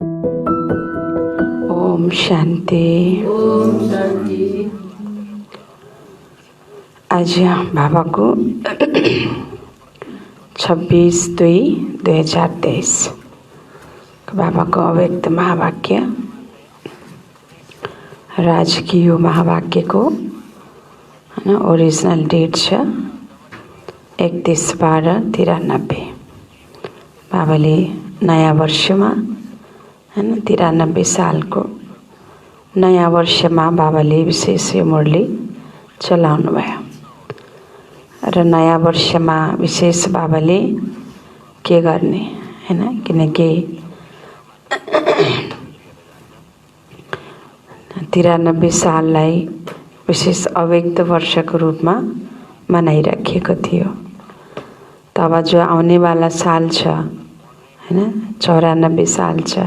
ओम शांति। ओम शांति। आज बाबा को 26/2/2023 बाबा को अव्यक्त महावाक्य राजकीय महावाक्य को ओरिजिनल डेट 31/12/93। बाबाले नयाँ वर्षमा 93 सालको नयाँ वर्षमा बाबाले विशेष यो मुरली चलाउनु भयो र नयाँ वर्षमा विशेष बाबाले के गर्ने हैन, किनकि 93 साललाई विशेष अव्यक्त वर्षको रूपमा मनाइराखिएको थियो। तब जो आउनेवाला साल छ हैन, 94 साल छ,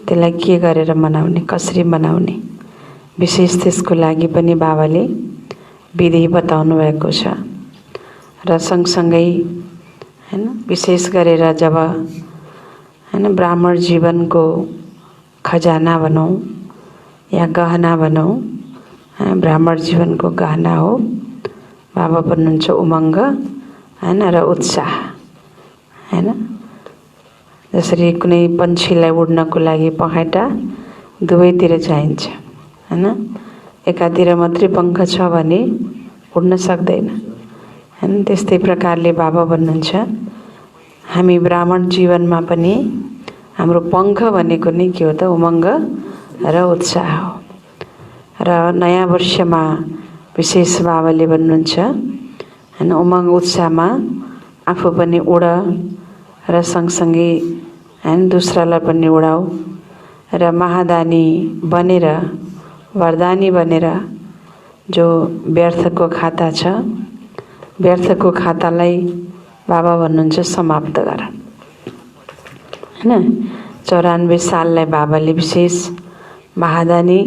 त्यसलाई के गरेर मनाउने, कसरी मनाउने, विशेष त्यसको लागि पनि बाबाले विधि बताउनु भएको छ। र सँगसँगै हैन विशेष गरेर जब हैन ब्राह्मण जीवनको खजाना भनौँ या गहना भनौँ, ब्राह्मण जीवनको गहना हो बाबा भन्नुहुन्छ उमङ्ग हैन र उत्साह हैन। जसरी कुनै पन्छीलाई उड्नको लागि पखेटा दुवैतिर चाहिन्छ हैन, एकातिर मात्रै पङ्ख छ भने उड्न सक्दैन हैन। त्यस्तै प्रकारले बाबा भन्नुहुन्छ हामी ब्राह्मण जीवनमा पनि हाम्रो पङ्ख भनेको नै के हो त, उमङ्ग र उत्साह हो। र नयाँ वर्षमा विशेष बाबाले भन्नुहुन्छ हैन उमङ्ग उत्साहमा आफू पनि उड र सँगसँगै हैन दुसरालाई पनि उडाऊ र महादानी बनेर वरदानी बनेर जो व्यर्थको खाता छ, व्यर्थको खातालाई बाबा भन्नुहुन्छ समाप्त गर हैन। 94 साललाई बाबाले विशेष महादानी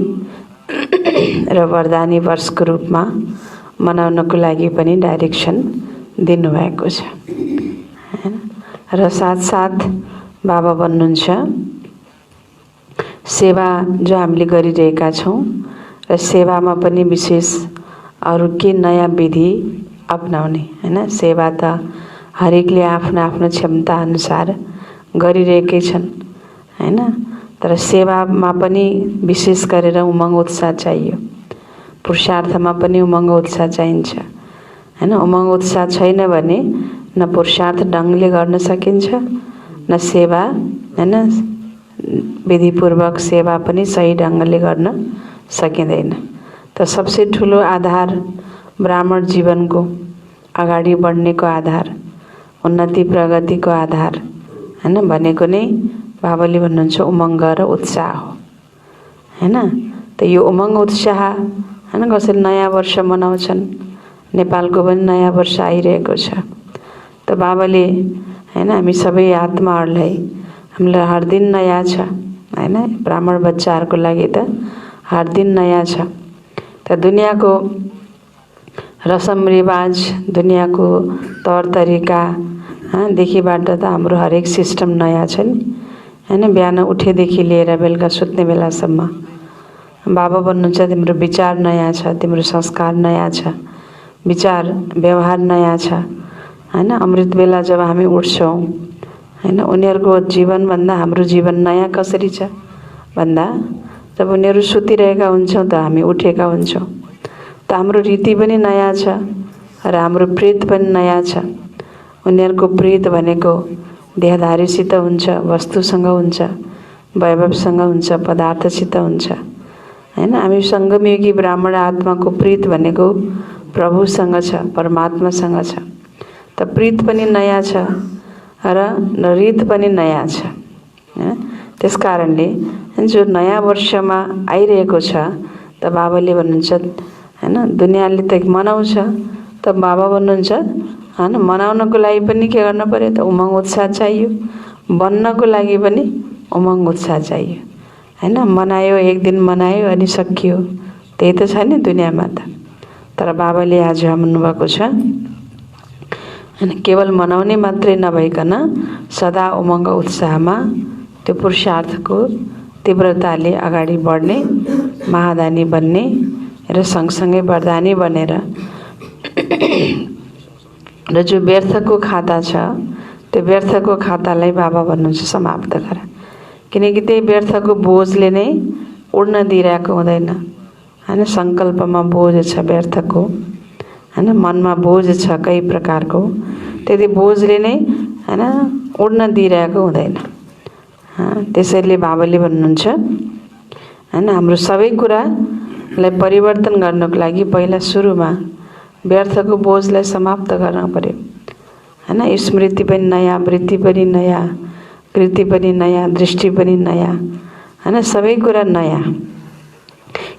र वरदानी वर्षको रूपमा मनाउनको लागि पनि डाइरेक्सन दिनुभएको छ हैन। र साथसाथ बाबा भन्नुहुन्छ सेवा जो हामीले गरिरहेका छौँ र सेवामा पनि विशेष अरू के नयाँ विधि अपनाउने हैन। सेवा त हरेकले आफ्नो आफ्नो क्षमता अनुसार गरिरहेकै छन् हैन, तर सेवामा पनि विशेष गरेर उमङ्ग उत्साह चाहियो। पुरुषार्थमा पनि उमङ्ग उत्साह चाहिन्छ हैन। उमङ्ग उत्साह छैन भने न पुरुषार्थ ढङ्गले गर्न सकिन्छ न सेवा हैन, विधिपूर्वक सेवा पनि सही ढङ्गले गर्न सकिँदैन। त सबसे ठुलो आधार ब्राह्मण जीवनको अगाडि बढ्नेको आधार, उन्नति प्रगतिको आधार हैन भनेको नै बाबाले भन्नुहुन्छ उमङ्ग र उत्साह हो हैन। त यो उमङ्ग उत्साह हैन कसैले नयाँ वर्ष मनाउँछन्, नेपालको पनि नयाँ वर्ष आइरहेको छ। त बाबाले हैन हामी सबै आत्माहरूलाई हामीलाई हर दिन नयाँ छ हैन। ब्राह्मण बच्चाहरूको लागि त हर दिन नयाँ छ। त दुनियाँको रसम रिवाज, दुनियाँको तौर तरिका देखिबाट त हाम्रो हरेक सिस्टम नयाँ छ नि हैन। बिहान उठेदेखि लिएर बेलुका सुत्ने बेलासम्म बाबा भन्नुहुन्छ तिम्रो विचार नयाँ छ, तिम्रो संस्कार नयाँ छ, विचार व्यवहार नयाँ छ हैन। अमृत बेला जब हामी उठ्छौँ हैन, उनीहरूको जीवनभन्दा हाम्रो जीवन नयाँ कसरी छ भन्दा जब उनीहरू सुतिरहेका हुन्छौँ त हामी उठेका हुन्छौँ। त हाम्रो रीति पनि नयाँ छ र हाम्रो प्रीत पनि नयाँ छ। उनीहरूको प्रीत भनेको देहधारीसित हुन्छ, वस्तुसँग हुन्छ, वैभवसँग हुन्छ, पदार्थसित हुन्छ हैन। हामी सङ्गमयुगी ब्राह्मण आत्माको प्रीत भनेको प्रभुसँग छ, परमात्मासँग छ। त प्रीत पनि नयाँ छ र रीत पनि नयाँ छ हैन। त्यस कारणले जो नयाँ वर्षमा आइरहेको छ त बाबाले भन्नुहुन्छ हैन दुनियाँले त मनाउँछ, त बाबा भन्नुहुन्छ हैन मनाउनको लागि पनि के गर्न पर्यो त उमङ्ग उत्साह चाहियो, बन्नको लागि पनि उमङ्ग उत्साह चाहियो हैन। मनायो, एक दिन मनायो अनि सकियो, त्यही त छ नि दुनियाँमा त। तर बाबाले आज भन्नुभएको छ हैन केवल मनाउने मात्रै नभइकन सदा उमङ्ग उत्साहमा त्यो पुरुषार्थको तीव्रताले अगाडि बढ्ने, महादानी बन्ने र सँगसँगै वरदानी बनेर र जो व्यर्थको खाता छ त्यो व्यर्थको खातालाई बाबा भन्नुहुन्छ समाप्त गर। किनकि त्यही व्यर्थको बोझले नै उड्न दिइरहेको हुँदैन हैन। सङ्कल्पमा बोझ छ व्यर्थको हैन, मनमा बोझ छ कई प्रकारको, त्यति बोझले नै हैन उड्न दिइरहेको हुँदैन। त्यसैले बाबाले भन्नुहुन्छ हैन, हाम्रो सबै कुरालाई परिवर्तन गर्नको लागि पहिला सुरुमा व्यर्थको बोझलाई समाप्त गर्न पर्यो हैन। स्मृति पनि नयाँ, वृत्ति पनि नयाँ, कृति पनि नयाँ, दृष्टि पनि नयाँ हैन, सबै कुरा नयाँ।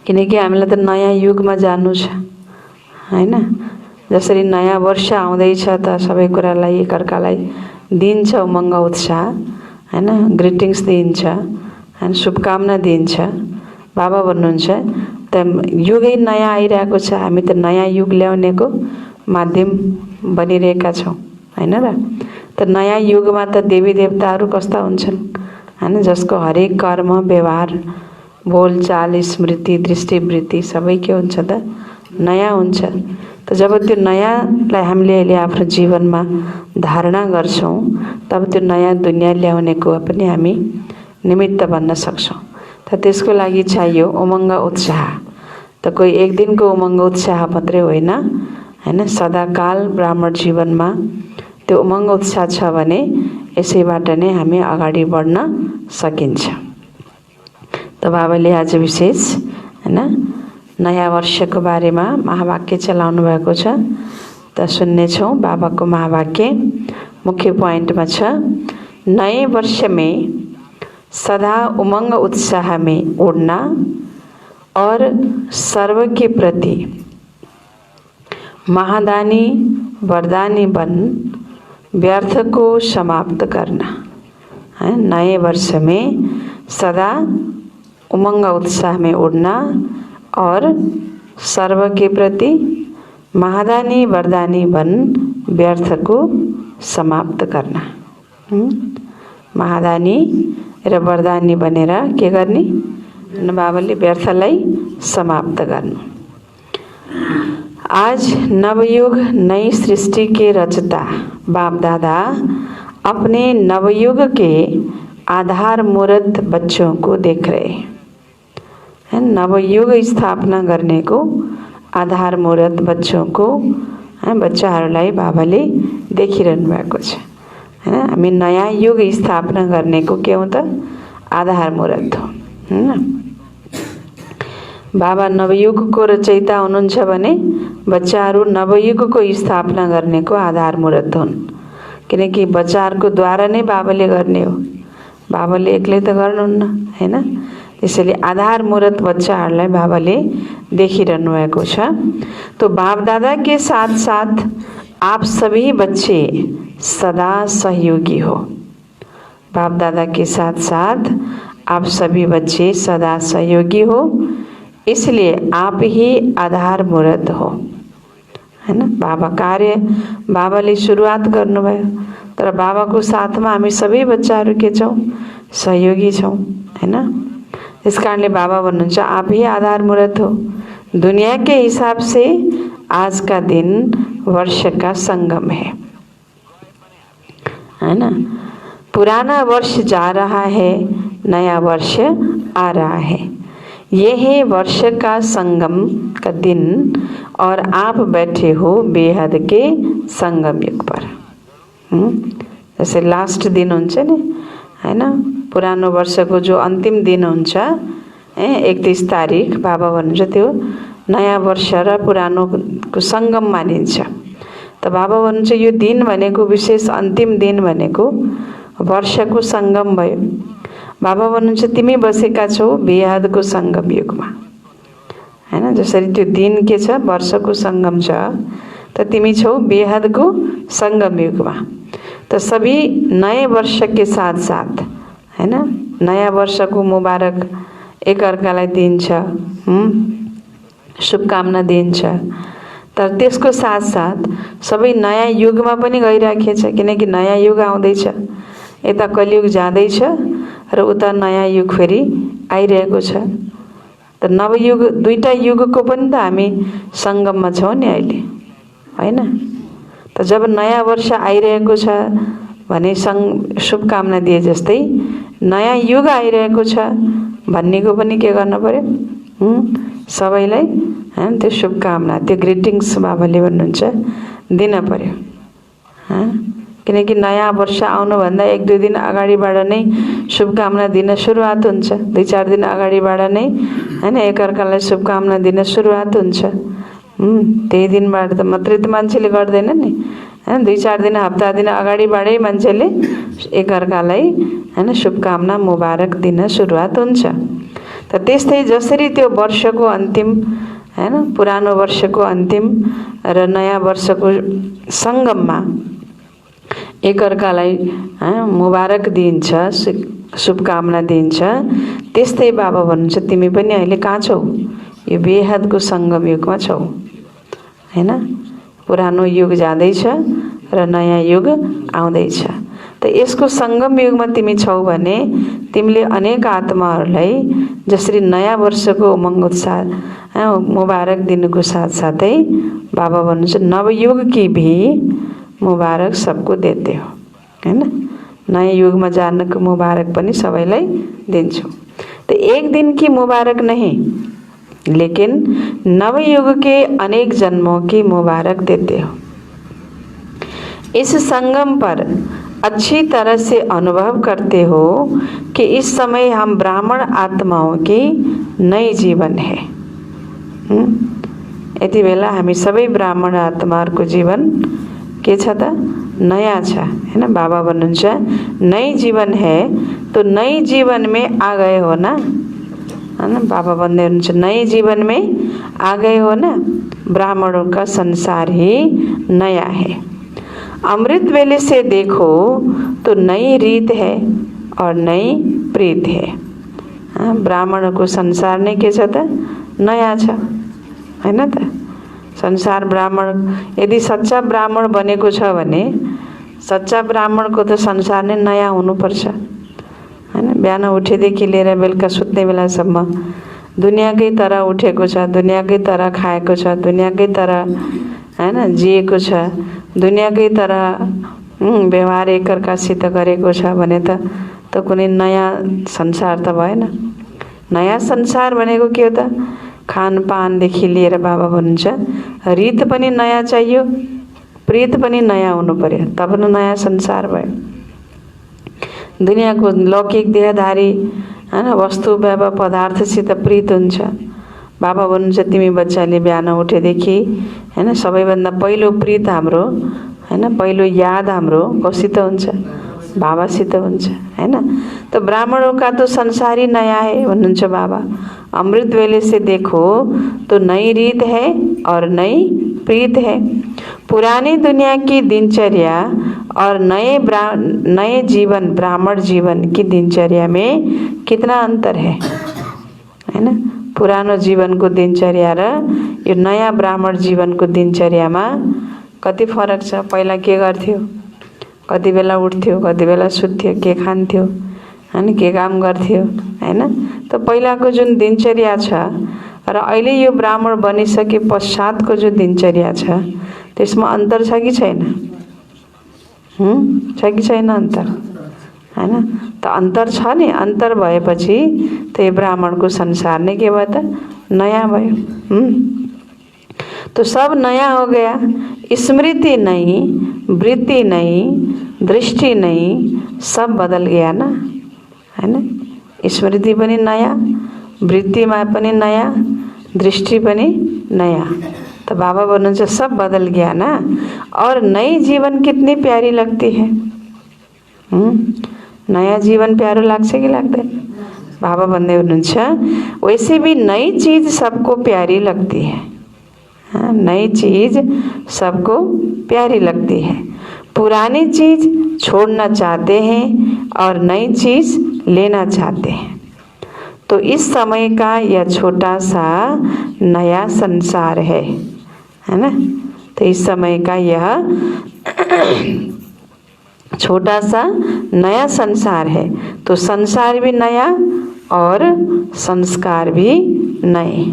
किनकि हामीलाई त नयाँ युगमा जानु छ हैन। जसरी नयाँ वर्ष आउँदैछ त सबै कुरालाई एकअर्कालाई दिन्छ उमङ्ग उत्साह हैन, ग्रिटिङ्स दिन्छ हैन, शुभकामना दिन्छ। बाबा भन्नुहुन्छ त युगै नयाँ आइरहेको छ, हामी त नयाँ युग ल्याउनेको माध्यम बनिरहेका छौँ हैन र। त नयाँ युगमा त देवी देवताहरू कस्ता हुन्छन् हैन, जसको हरेक कर्म, व्यवहार, बोलचाल, स्मृति, दृष्टिवृत्ति सबै के हुन्छ त नयाँ हुन्छ। त जब त्यो नयाँलाई हामीले अहिले आफ्नो जीवनमा धारणा गर्छौँ तब त्यो नयाँ दुनियाँ ल्याउनेको पनि हामी निमित्त बन्न सक्छौँ। त त्यसको लागि चाहियो उमङ्ग उत्साह। त कोही एक दिनको उमङ्ग उत्साह मात्रै होइन हैन, सदाकाल ब्राह्मण जीवनमा त्यो उमङ्ग उत्साह छ भने यसैबाट नै हामी अगाडि बढ्न सकिन्छ। त बाबाले आज विशेष हैन नयाँ वर्षको बारेमा महावाक्य चलाउनु भएको छ। त सुन्नेछौँ बाबाको महावाक्य। मुख्य पोइन्टमा छ, नए वर्ष में सदा उमंग उत्साह में उड़ना और सर्व के प्रति महादानी वरदानी बन व्यर्थ को समाप्त करना है। नए वर्ष में सदा उमंग उत्साह में उड़ना और सर्व के प्रति महादानी वरदानी बन व्यर्थ को समाप्त करना। महादानी र वरदानी बनेर के गर्ने, बाबाले व्यर्थलाई समाप्त गर्नु। आज नवयुग नई सृष्टि के रचता बाप दादा अपने नवयुग के आधार मूर्त बच्चों को देख रहे हैं। नवयुग स्थापना करने को आधार मूर्त बच्चों को बच्चाहरूलाई बाबाले देखिरहनु भएको छ हैन। हामी नयाँ युग स्थापना गर्नेको के हो त आधार मूर्त हो हैन। बाबा नवयुगको रचयिता हुनुहुन्छ भने बच्चाहरू नवयुगको स्थापना गर्नेको आधार मूर्त हुन्। किनकि बच्चाहरूको द्वारा नै बाबाले गर्ने हो, बाबाले एक्लै त गर्नुहुन्न हैन। त्यसैले आधार मूर्त बच्चाहरूलाई बाबाले देखिरहनु भएको छ। तो बाप दादा के साथ साथ आप सभी बच्चे सदा सहयोगी हो। बाप दादा के साथ साथ आप सभी बच्चे सदा सहयोगी हो, इसलिए आप ही आधार मूर्त हो हैन। बाबा कार्य बाबाले सुरुवात गर्नुभयो, तर बाबाको साथमा हामी सबै बच्चाहरू के छौँ, सहयोगी छौँ हैन। इस कारणले बाबा भन्नुहुन्छ आप ही आधार मूर्त हो। दुनिया के हिसाब से आज का दिन वर्ष का संगम है ना। पुराना वर्ष जा रहा है, नया वर्ष आ रहा है। ये है वर्ष का संगम का दिन और आप बैठे हो बेहद के संगम युग पर। जैसे लास्ट दिन हुन्छ नि हैन, पुरानो वर्षको जो अन्तिम दिन हुन्छ 31 तारिक, बाबा भन्नुहुन्छ त्यो नयाँ वर्ष र पुरानोको संगम मानिन्छ। त बाबा भन्नुहुन्छ यो दिन भनेको विशेष अन्तिम दिन भनेको वर्षको संगम भयो। बाबा भन्नुहुन्छ तिमी बसेका छौ बेहदको संगम युगमा हैन। जसरी त्यो दिन के छ वर्षको संगम छ, त तिमी छौ बेहदको संगम युगमा। त सभी नए वर्ष के साथ साथ हैन, नयाँ वर्षको मुबारक एक अर्कालाई दिन्छ, शुभकामना दिन्छ। तर त्यसको साथ साथ सबै नयाँ युगमा पनि गइराखेको छ। किनकि नयाँ युग आउँदैछ, यता कलियुग जाँदैछ र उता नयाँ युग फेरि आइरहेको छ। त नवयुग दुईटा युगको पनि त हामी सङ्गममा छौँ नि अहिले, होइन? त जब नयाँ वर्ष आइरहेको छ भने शुभकामना दिए जस्तै नयाँ युग आइरहेको छ भन्नेको पनि के गर्न पर्यो? सबैलाई त्यो शुभकामना, त्यो ग्रिटिङ्स बाबाले भन्नुहुन्छ दिन पर्यो। किनकि नयाँ वर्ष आउनुभन्दा 1-2 दिन अगाडिबाट नै शुभकामना दिन सुरुवात हुन्छ। 2-4 दिन अगाडिबाट नै होइन एकअर्कालाई शुभकामना दिन सुरुवात हुन्छ। त्यही दिनबाट त मात्रै त मान्छेले गर्दैन नि, होइन? 2-4 दिन हप्ता दिन अगाडिबाटै मान्छेले एकअर्कालाई होइन शुभकामना मुबारक दिन सुरुवात हुन्छ। त त्यस्तै जसरी त्यो वर्षको अन्तिम होइन पुरानो वर्षको अन्तिम र नयाँ वर्षको सङ्गममा एकअर्कालाई मुबारक दिन्छ, शुभकामना दिन्छ, त्यस्तै बाबा भन्नुहुन्छ तिमी पनि अहिले कहाँ छौ? यो बेहदको सङ्गम युगमा छौ, होइन? पुरानो युग जाँदैछ र नयाँ युग आउँदैछ। त यसको सङ्गम युगमा तिमी छौ भने तिमीले अनेक आत्माहरूलाई जसरी नयाँ वर्षको उमङ्ग उत्साह मुबारक दिनुको साथसाथै बाबा भन्नुहुन्छ नवयुग की भी मुबारक सबको देते हो, होइन? नयाँ युगमा जानको मुबारक पनि सबैलाई दिन्छु। तो एक दिन की मुबारक नहीं, लेकिन नवयुग के अनेक जन्मों की मुबारक देते हो। इस संगम पर अच्छी तरह से अनुभव करते हो कि इस समय हम ब्राह्मण आत्माओं की नई जीवन है। यति बेला हामी सबै ब्राह्मण आत्माहरूको जीवन के छ त? नयाँ छ, हैन? बाबा भन्नुहुन्छ नई जीवन है तो नई जीवन में आ गए हो ना, है ना? बाबा भन्दै हुनुहुन्छ नए जीवन में आ गए हो ना। ब्राह्मणों का संसार ही नया है। अमृत वेले से देखो तो नई रीत है और नई प्रीत है। ब्राह्मणको संसार नै के छ त? नयाँ छ, हैन त? संसार ब्राह्मण यदि सच्चा ब्राह्मण बनेको छ भने सच्चा ब्राह्मणको त संसार नै नयाँ हुनुपर्छ, हैन? बिहान उठेदेखि लिएर बेलुका सुत्ने बेलासम्म दुनियाँकै तरह उठेको छ, दुनियाँकै तरह खाएको छ, दुनियाँकै तरह हैन जिएको छ, दुनियाँकै तरह व्यवहार एकअर्कासित गरेको छ भने त कुनै नयाँ संसार त भएन। नयाँ संसार भनेको के हो त? खानपानदेखि लिएर बाबा भन्नुहुन्छ रीत पनि नयाँ चाहियो, प्रीत पनि नयाँ हुनु पर्यो, तब न नयाँ संसार भयो। दुनियाँको लौकिक देहधारी हैन वस्तु व्यवहार पदार्थसित प्रीत हुन्छ। बाबा भन्नुहुन्छ तिमी बच्चाले बिहान उठेदेखि हैन सबैभन्दा पहिलो प्रीत हाम्रो हैन पहिलो याद हाम्रो कसित हुन्छ? बाबासित हुन्छ, हैन? तो ब्राह्मणों का तो संसार ही नया है भन्नुहुन्छ बाबा। अमृत वेले से देखो तो नई रीत है और नई प्रीत है। पुरानी दुनिया की दिनचर्या और नए जीवन ब्राह्मण जीवन की दिनचर्या में कितना अंतर है, हैन? पुरानो जीवनको दिनचर्या र यो नयाँ ब्राह्मण जीवनको दिनचर्यामा कति फरक छ? पहिला के गर्थ्यो? कति बेला उठ्थ्यो, कति बेला सुत्थ्यो, के खान्थ्यो, हैन? के काम गर्थ्यो, हैन? त पहिलाको जुन दिनचर्या छ र अहिले यो ब्राह्मण बनिसके पश्चातको जो दिनचर्या छ त्यसमा अन्तर छ कि छैन? छ कि छैन अन्तर, हैन? त अन्तर छ नि। अन्तर भएपछि त यो ब्राह्मणको संसार नै के भयो त? नयाँ भयो। तो सब नया हो गया, स्मृति नहीं, वृत्ति नहीं, दृष्टि नहीं, सब बदल गया ना, है ना? स्मृति पनि नयाँ, वृत्तिमा पनि नयाँ, दृष्टि पनि नयाँ। तो बाबा भन्नुहुन्छ सब बदल गया ना। और नई जीवन कितनी प्यारी लगती है। नया जीवन प्यारो लाग्छ कि लाग्दैन? बाबा भन्दै हुनुहुन्छ वैसे भी नई चीज सबको प्यारी लगती है। नई चीज सबको प्यारी लगती है। पुरानी चीज छोड़ना चाहते हैं और नई चीज लेना चाहते हैं। तो इस समय का यह छोटा सा नया संसार है ना? तो इस समय का यह छोटा सा नया संसार है। तो संसार भी नया और संस्कार भी नए।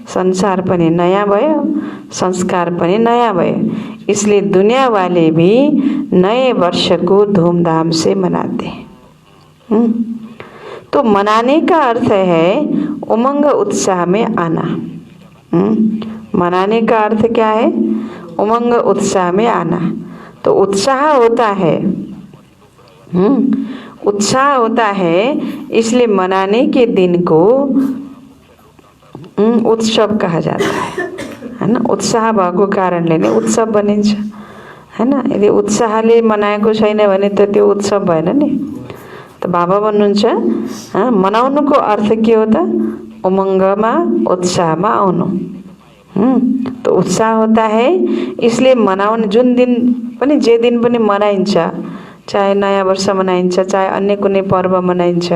संसार पनि नयाँ भयो, संस्कार पनि नया भयो। इसलिए दुनिया वाले भी नए वर्ष को धूमधाम से मनाते हैं। तो मनाने का अर्थ है उमंग उत्साह में आना। मनाने का अर्थ क्या है? उमंग उत्साह में आना। तो उत्साह होता है, उत्साह होता है, इसलिए मनाने के दिन को उत्सव कहा जाता है ना। उत्साह भएको कारणले नै उत्सव बनिन्छ हैन। यदि उत्साहले मनाएको छैन भने त त्यो उत्सव भएन नि। त बाबा भन्नुहुन्छ मनाउनुको अर्थ के हो त? उमङ्गमा उत्साहमा आउनु। तो उत्साह होता है, इसलिए मनाउने जुन दिन पनि जे दिन पनि मनाइन्छ, चाहे नयाँ वर्ष मनाइन्छ, चाहे अन्य कुनै पर्व मनाइन्छ,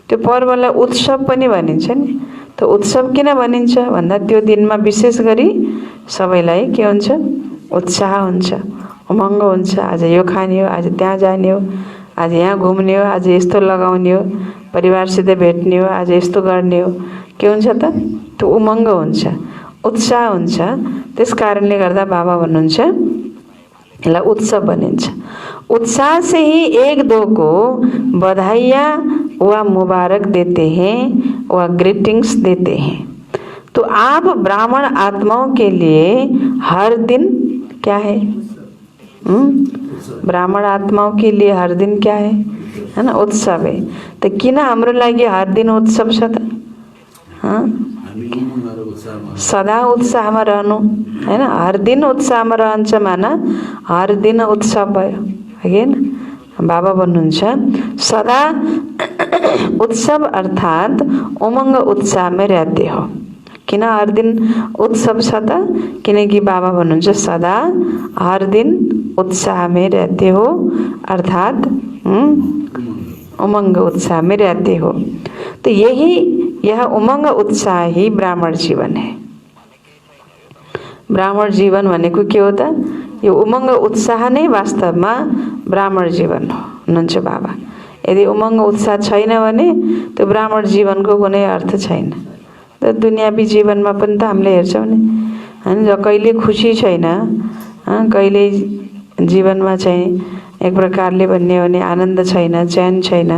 त्यो पर्वलाई उत्सव पनि भनिन्छ नि। तो उत्सव किन भनिन्छ भन्दा त्यो दिनमा विशेष गरी सबैलाई के हुन्छ? उत्साह हुन्छ, उमङ्ग हुन्छ। आज यो खाने हो, आज त्यहाँ जाने हो, आज यहाँ घुम्ने हो, आज यस्तो लगाउने हो, परिवारसित भेट्ने हो, आज यस्तो गर्ने हो। के हुन्छ त? त्यो उमङ्ग हुन्छ, उत्साह हुन्छ। त्यस कारणले गर्दा बाबा भन्नुहुन्छ यसलाई उत्सव भनिन्छ। उत्साह से ही एक दो को बधाइयाँ व मुबारक देते हैं व ग्रीटिंग्स देते हैं। तो आप ब्राह्मण आत्माओं के लिए हर दिन क्या है? ब्राह्मण आत्माओं के लिए हर दिन क्या है ना? उत्सव है। तो किन हाम्रो लागि हर दिन उत्सव छ त? सदा उत्साहमा रहनु हैन। हर दिन उत्साहमा रहन्छ माना हर दिन उत्सव भयो हैन। बाबा भन्नुहुन्छ सदा उत्सव अर्थात उमंग उत्साह में रहते हो। किन हर दिन उत्सव छ त? किनकि बाबा भन्नुहुन्छ सदा हर दिन उत्साह में रहते हो, अर्थात उमंग उत्साह में रहते हो। तो यह उमंग उत्साह ही ब्राह्मण जीवन है। ब्राह्मण जीवन भनेको के हो त? यो उमंग उत्साह नै वास्तवमा ब्राह्मण जीवन हो हुनुहुन्छ बाबा। यदि उमंग उत्साह छैन भने त्यो ब्राह्मण जीवनको कुनै अर्थ छैन। त दुनियावी जीवनमा पनि त हामीले हेर्छौँ नि हैन, कहिले खुसी छैन, कहिले जीवनमा चाहिँ एक प्रकारले भन्ने हो भने आनन्द छैन, चैन छैन,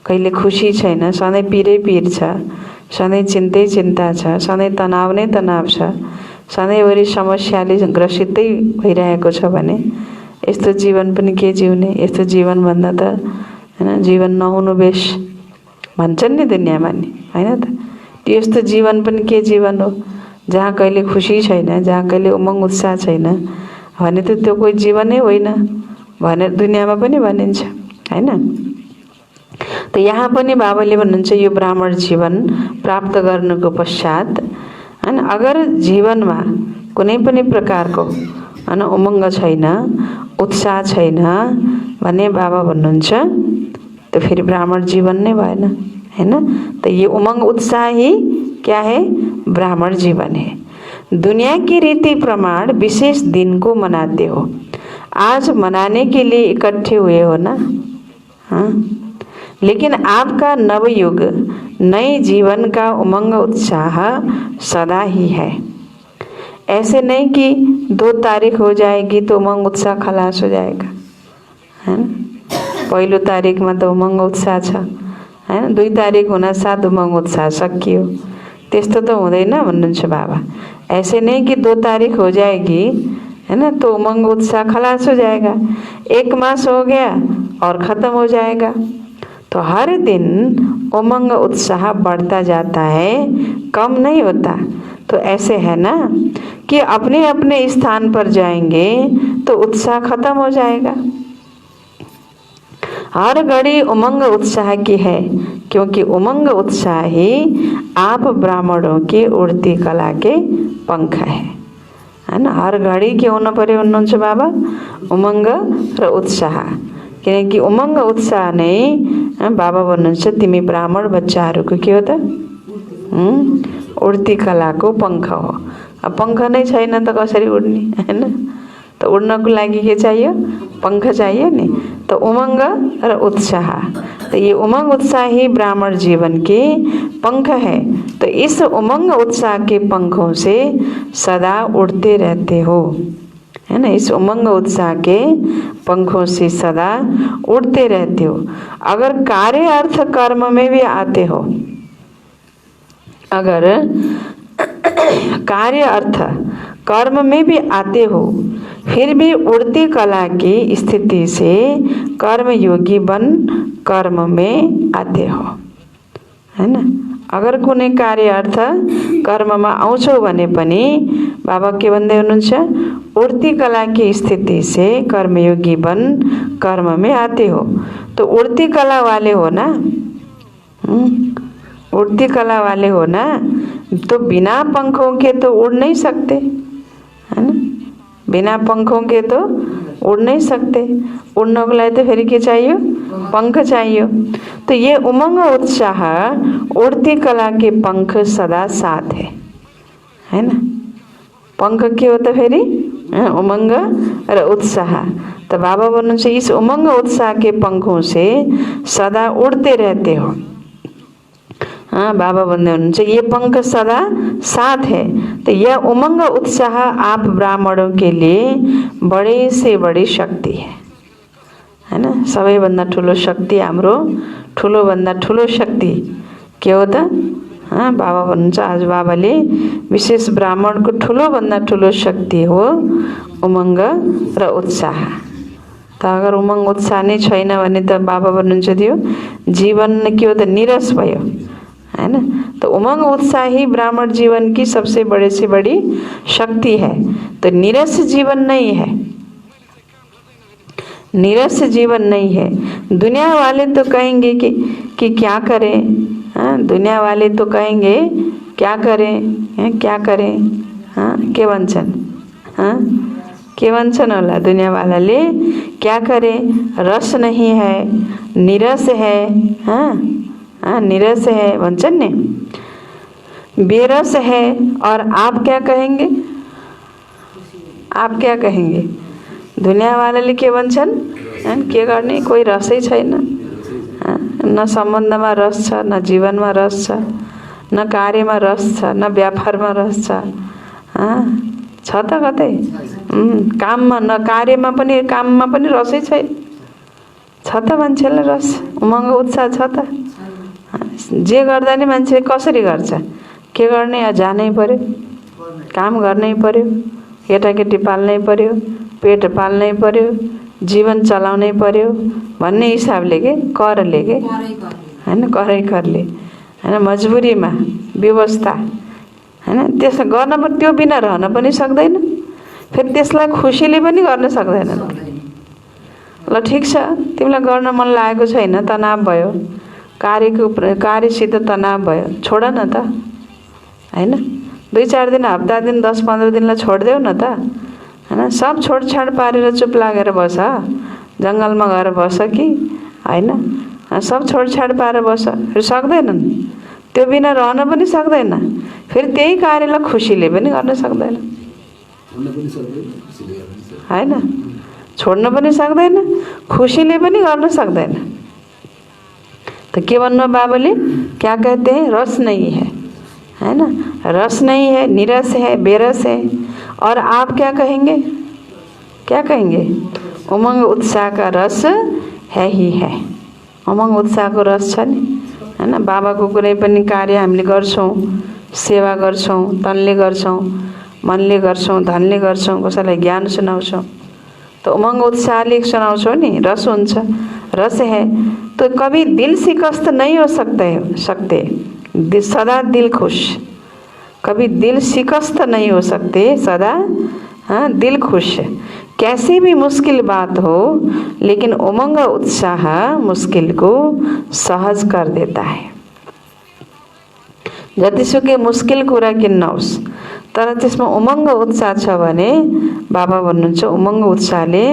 कहिले खुसी छैन, सधैँ पिरै पिर छ, सधैँ चिन्तै चिन्ता छ, सधैँ तनाव नै तनाव छ, सधैँभरि समस्याले ग्रसितै भइरहेको छ भने यस्तो जीवन पनि के जिउने? यस्तो जीवन भन्दा त हैन जीवन नहुनु बेस भन्छन् नि दुनियाँमा नि हैन त। यस्तो जीवन पनि के जीवन हो? जहाँ कहिले खुसी छैन, जहाँ कहिले उमंग उत्साह छैन भने त त्यो कोही जीवनै होइन भनेर दुनियाँमा पनि भनिन्छ हैन। तो यहाँ पनि बाबाले भन्नुहुन्छ यो ब्राह्मण जीवन प्राप्त गर्नुको पश्चात हैन, अगर जीवनमा कुनै पनि प्रकारको हैन उमंग छैन, उत्साह छैन भने बाबा भन्नुहुन्छ तो फिर ब्राह्मण जीवन नै भएन हैन। तो ये उमंग उत्साह ही क्या है? ब्राह्मण जीवन है। दुनिया की रीति प्रमाण विशेष दिन को मनाते हो, आज मनाने के लिए इकट्ठे हुए हो ना। हाँ, लेकिन आपका नवयुग नए जीवन का उमंग उत्साह सदा ही है। ऐसे नहीं कि 2 तारीख हो जाएगी तो उमंग उत्साह खलास हो जाएगा है ना। पहिलो तारिखमा त उमंग उत्साह छ हैन, 2 तारिख हुन साथ उमंग उत्साह सकियो, त्यस्तो त हुँदैन भन्नुहुन्छ बाबा। ऐसे नहीं कि 2 तारीख हो जाएगी है ना तो उमंग उत्साह खलास हो जाएगा, 1 मास हो गया और ख़त्म हो जाएगा। तो हर दिन उमंग उत्साह बढ़ता जाता है, कम नहीं होता। तो ऐसे है ना कि अपने अपने स्थान पर जाएंगे तो उत्साह खत्म हो जाएगा। हर घड़ी उमंग उत्साह की है, क्योंकि उमंग उत्साह ही आप ब्राह्मणों की उड़ती कला के पंख है ना। हर घड़ी के हुन पर्यो भन्नुहुन्छ बाबा? उमंग र उत्साह। किनकि उमंग उत्साह नै बाबा भन्नुहुन्छ तिमी ब्राह्मण बच्चाहरूको के हो त? उड्ती कलाको पंख हो। अब पंख नै छैन त कसरी उड्ने हैन। त त उड्नको लागि के चाहियो? पंख चाहिए नि। तो उमंग और उत्साह, तो ये उमंग उत्साह ही ब्राह्मण जीवन के पंख है। तो इस उमंग उत्साह के पंखों से सदा उड़ते रहते हो, है ना। इस उमंग उत्साह के पंखों से सदा उड़ते रहते हो। अगर कार्य अर्थ कर्म में भी आते हो, अगर कार्य अर्थ कर्म में भी आते हो, फिर भी उड़ती कला की स्थिति से कर्म योगी बन कर्म में आते हो, है ना। अगर कुनै कार्य अर्थ कर्ममा आउँछौ भने पनि बाबा के भन्दै हुनुहुन्छ? उड़ती कला की स्थिति से कर्मयोगी बन कर्म में आते हो। तो उड़ती कला वाले हो ना, उड़ती कला वाले हो ना, तो बिना पंखों के तो उड़ नहीं सकते, है ना। बिना पंखों के तो उड़ नहीं सकते। उड़ने के लिए तो फिर क्या चाहिए? पंख चाहिए। तो ये उमंग उत्साह उड़ती कला के पंख सदा साथ है ना। पंख के होता फेरि उमंग र उत्साह। तो बाबा भन्नुहुन्छ इस उमंग उत्साह के पंखों से सदा उड़ते रहते हो। हाँ, बाबा भन्दै हुनुहुन्छ ये पंख सदा साथ है। तो यह उमंग उत्साह आप ब्राह्मणों के लिए बड़े से बड़ी शक्ति है ना। सबैभन्दा ठुलो शक्ति हाम्रो, ठुलोभन्दा ठुलो शक्ति के हो त? हाँ, बाबा भन्नुहुन्छ आज बाबाले विशेष ब्राह्मणको ठुलोभन्दा ठुलो शक्ति हो उमंग र उत्साह। त अगर उमंग उत्साह नै छैन भने त बाबा भन्नुहुन्छ त्यो जीवन के हो त? निरस भयो, है ना। तो उमंग उत्साह ही ब्राह्मण जीवन की सबसे बड़े से बड़ी शक्ति है। तो निरस जीवन नहीं है, निरस जीवन नहीं है। दुनिया वाले तो कहेंगे कि क्या करें, हाँ, दुनिया वाले तो कहेंगे क्या करें, क्या करें, हाँ, के भन्छन्, हाँ, के भन्छन् होला दुनिया वालाले? क्या करें, रस नहीं है, निरस है, हाँ, हाँ, निरस है भन्छन् नि, बेरस है। और आप क्या कहेंगे? आप क्या कहेंगे? दुनिया वालाले के भन्छन्? के गर्ने, कोही रसै छैन, न सम्बन्धमा रस छ, न जीवनमा रस छ, न कार्यमा रस छ, न व्यापारमा रस छ, छ त कतै? काममा, न कार्यमा पनि, काममा पनि रसै छैन, छ त मान्छेलाई रस, उमङ्ग उत्साह छ त। जे गर्दा नि मान्छे कसरी गर्छ? के गर्ने? जानै पर्यो, काम गर्नै पर्यो, केटाकेटी पाल्नै पर्यो, पेट पाल्नै पर्यो, जीवन चलाउनै पर्यो भन्ने हिसाबले के करले के हैन, करै करले हैन, मजबुरीमा व्यवस्था हैन, त्यसो गर्न पनि त्यो बिना रहन पनि सक्दैन, फेरि त्यसलाई खुसीले पनि गर्न सक्दैन। ल ठीक छ, तिमीलाई गर्न मन लागेको छैन, तनाव भयो, कार्यसित तनाव भयो, छोड न त, हैन। 2-4 दिन, हप्ता दिन, 10-15 दिनलाई छोडिदेऊ न त, हैन। सब छोडछाड पारेर चुप लागेर बस, जङ्गलमा गएर बस कि हैन, सब छोडछाड पारेर बस, फेरि सक्दैनन्, त्यो बिना रहन पनि सक्दैन, फेरि त्यही कार्यलाई खुसीले पनि गर्न सक्दैन, हैन, छोड्न पनि सक्दैन, खुसीले पनि गर्न सक्दैन। तो के भन्नु बाबाले? क्या कहते हैं? रस नहीं है ना, रस नहीं है, निरस है, बेरस है। और आप क्या कहेंगे? क्या कहेंगे? उमंग उत्साह का रस है ही है। उमंग उत्साह को रस छ नि, हैन। बाबाको कुनै पनि कार्य हामीले गर्छौं, सेवा गर्छौं, तनले गर्छौं, मनले गर्छौं, धनले गर्छौं, कसैलाई ज्ञान सुनाउँछौं, तो उमंग उत्साहले सुनाउँछौं नि, रस हुन्छ, रस है। तो कभी दिल शिकस्त नहीं हो सकते, सदा दिल खुश, कभी दिल शिकस्त नहीं हो सकते, सदा हाँ दिल खुश। कैसी भी मुश्किल बात हो, लेकिन उमंग उत्साह मुश्किल को सहज कर देता है। जतिसुकै मुश्किल कुरा किन नहोस्, तर त्यसमा उमंग उत्साह छ भने बाबा भन्नुहुन्छ उमंग उत्साहले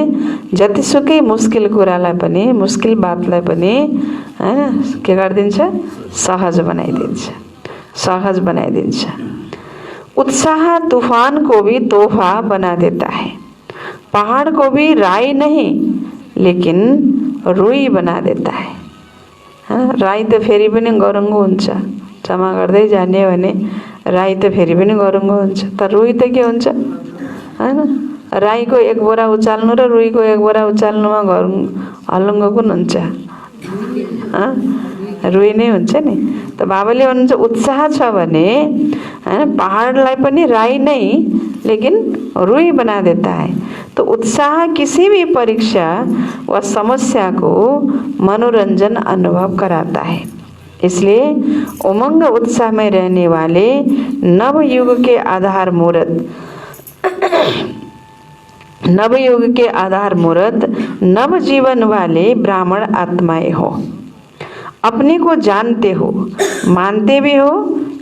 जतिसुकै मुश्किल कुरालाई पनि, मुश्किल बातलाई पनि हैन के गरिदिन्छ? सहज बनाइदिन्छ, सहज बनाइदिन्छ। उत्साह तूफान को भी तोहफा बना देता है। पहाड़ को भी राई नहीं लेकिन रुई बना देता है। राई त फेरि पनि गरुङ्गो हुन्छ, क्षमा गर्दै जाने भने राई त फेरि पनि गरुङ्गो हुन्छ, तर रुई त के हुन्छ हैन। राईको एक बोरा उचाल्नु र रुईको एक बोरा उचाल्नुमा हलुङ्गो कुन हुन्छ? रुई नै हुन्छ नि। त बाबाले भन्नुहुन्छ उत्साह छ भने पहाड़लाई पनि राई नहीं लेकिन रुई बना देता है। तो उत्साह किसी भी परीक्षा व समस्या को मनोरंजन अनुभव कराता है। इसलिए उमंग उत्साह में रहने वाले नवयुग के आधार मूर्त नव जीवन वाले ब्राह्मण आत्माएं हो। अपने को जानते हो, मानते भी हो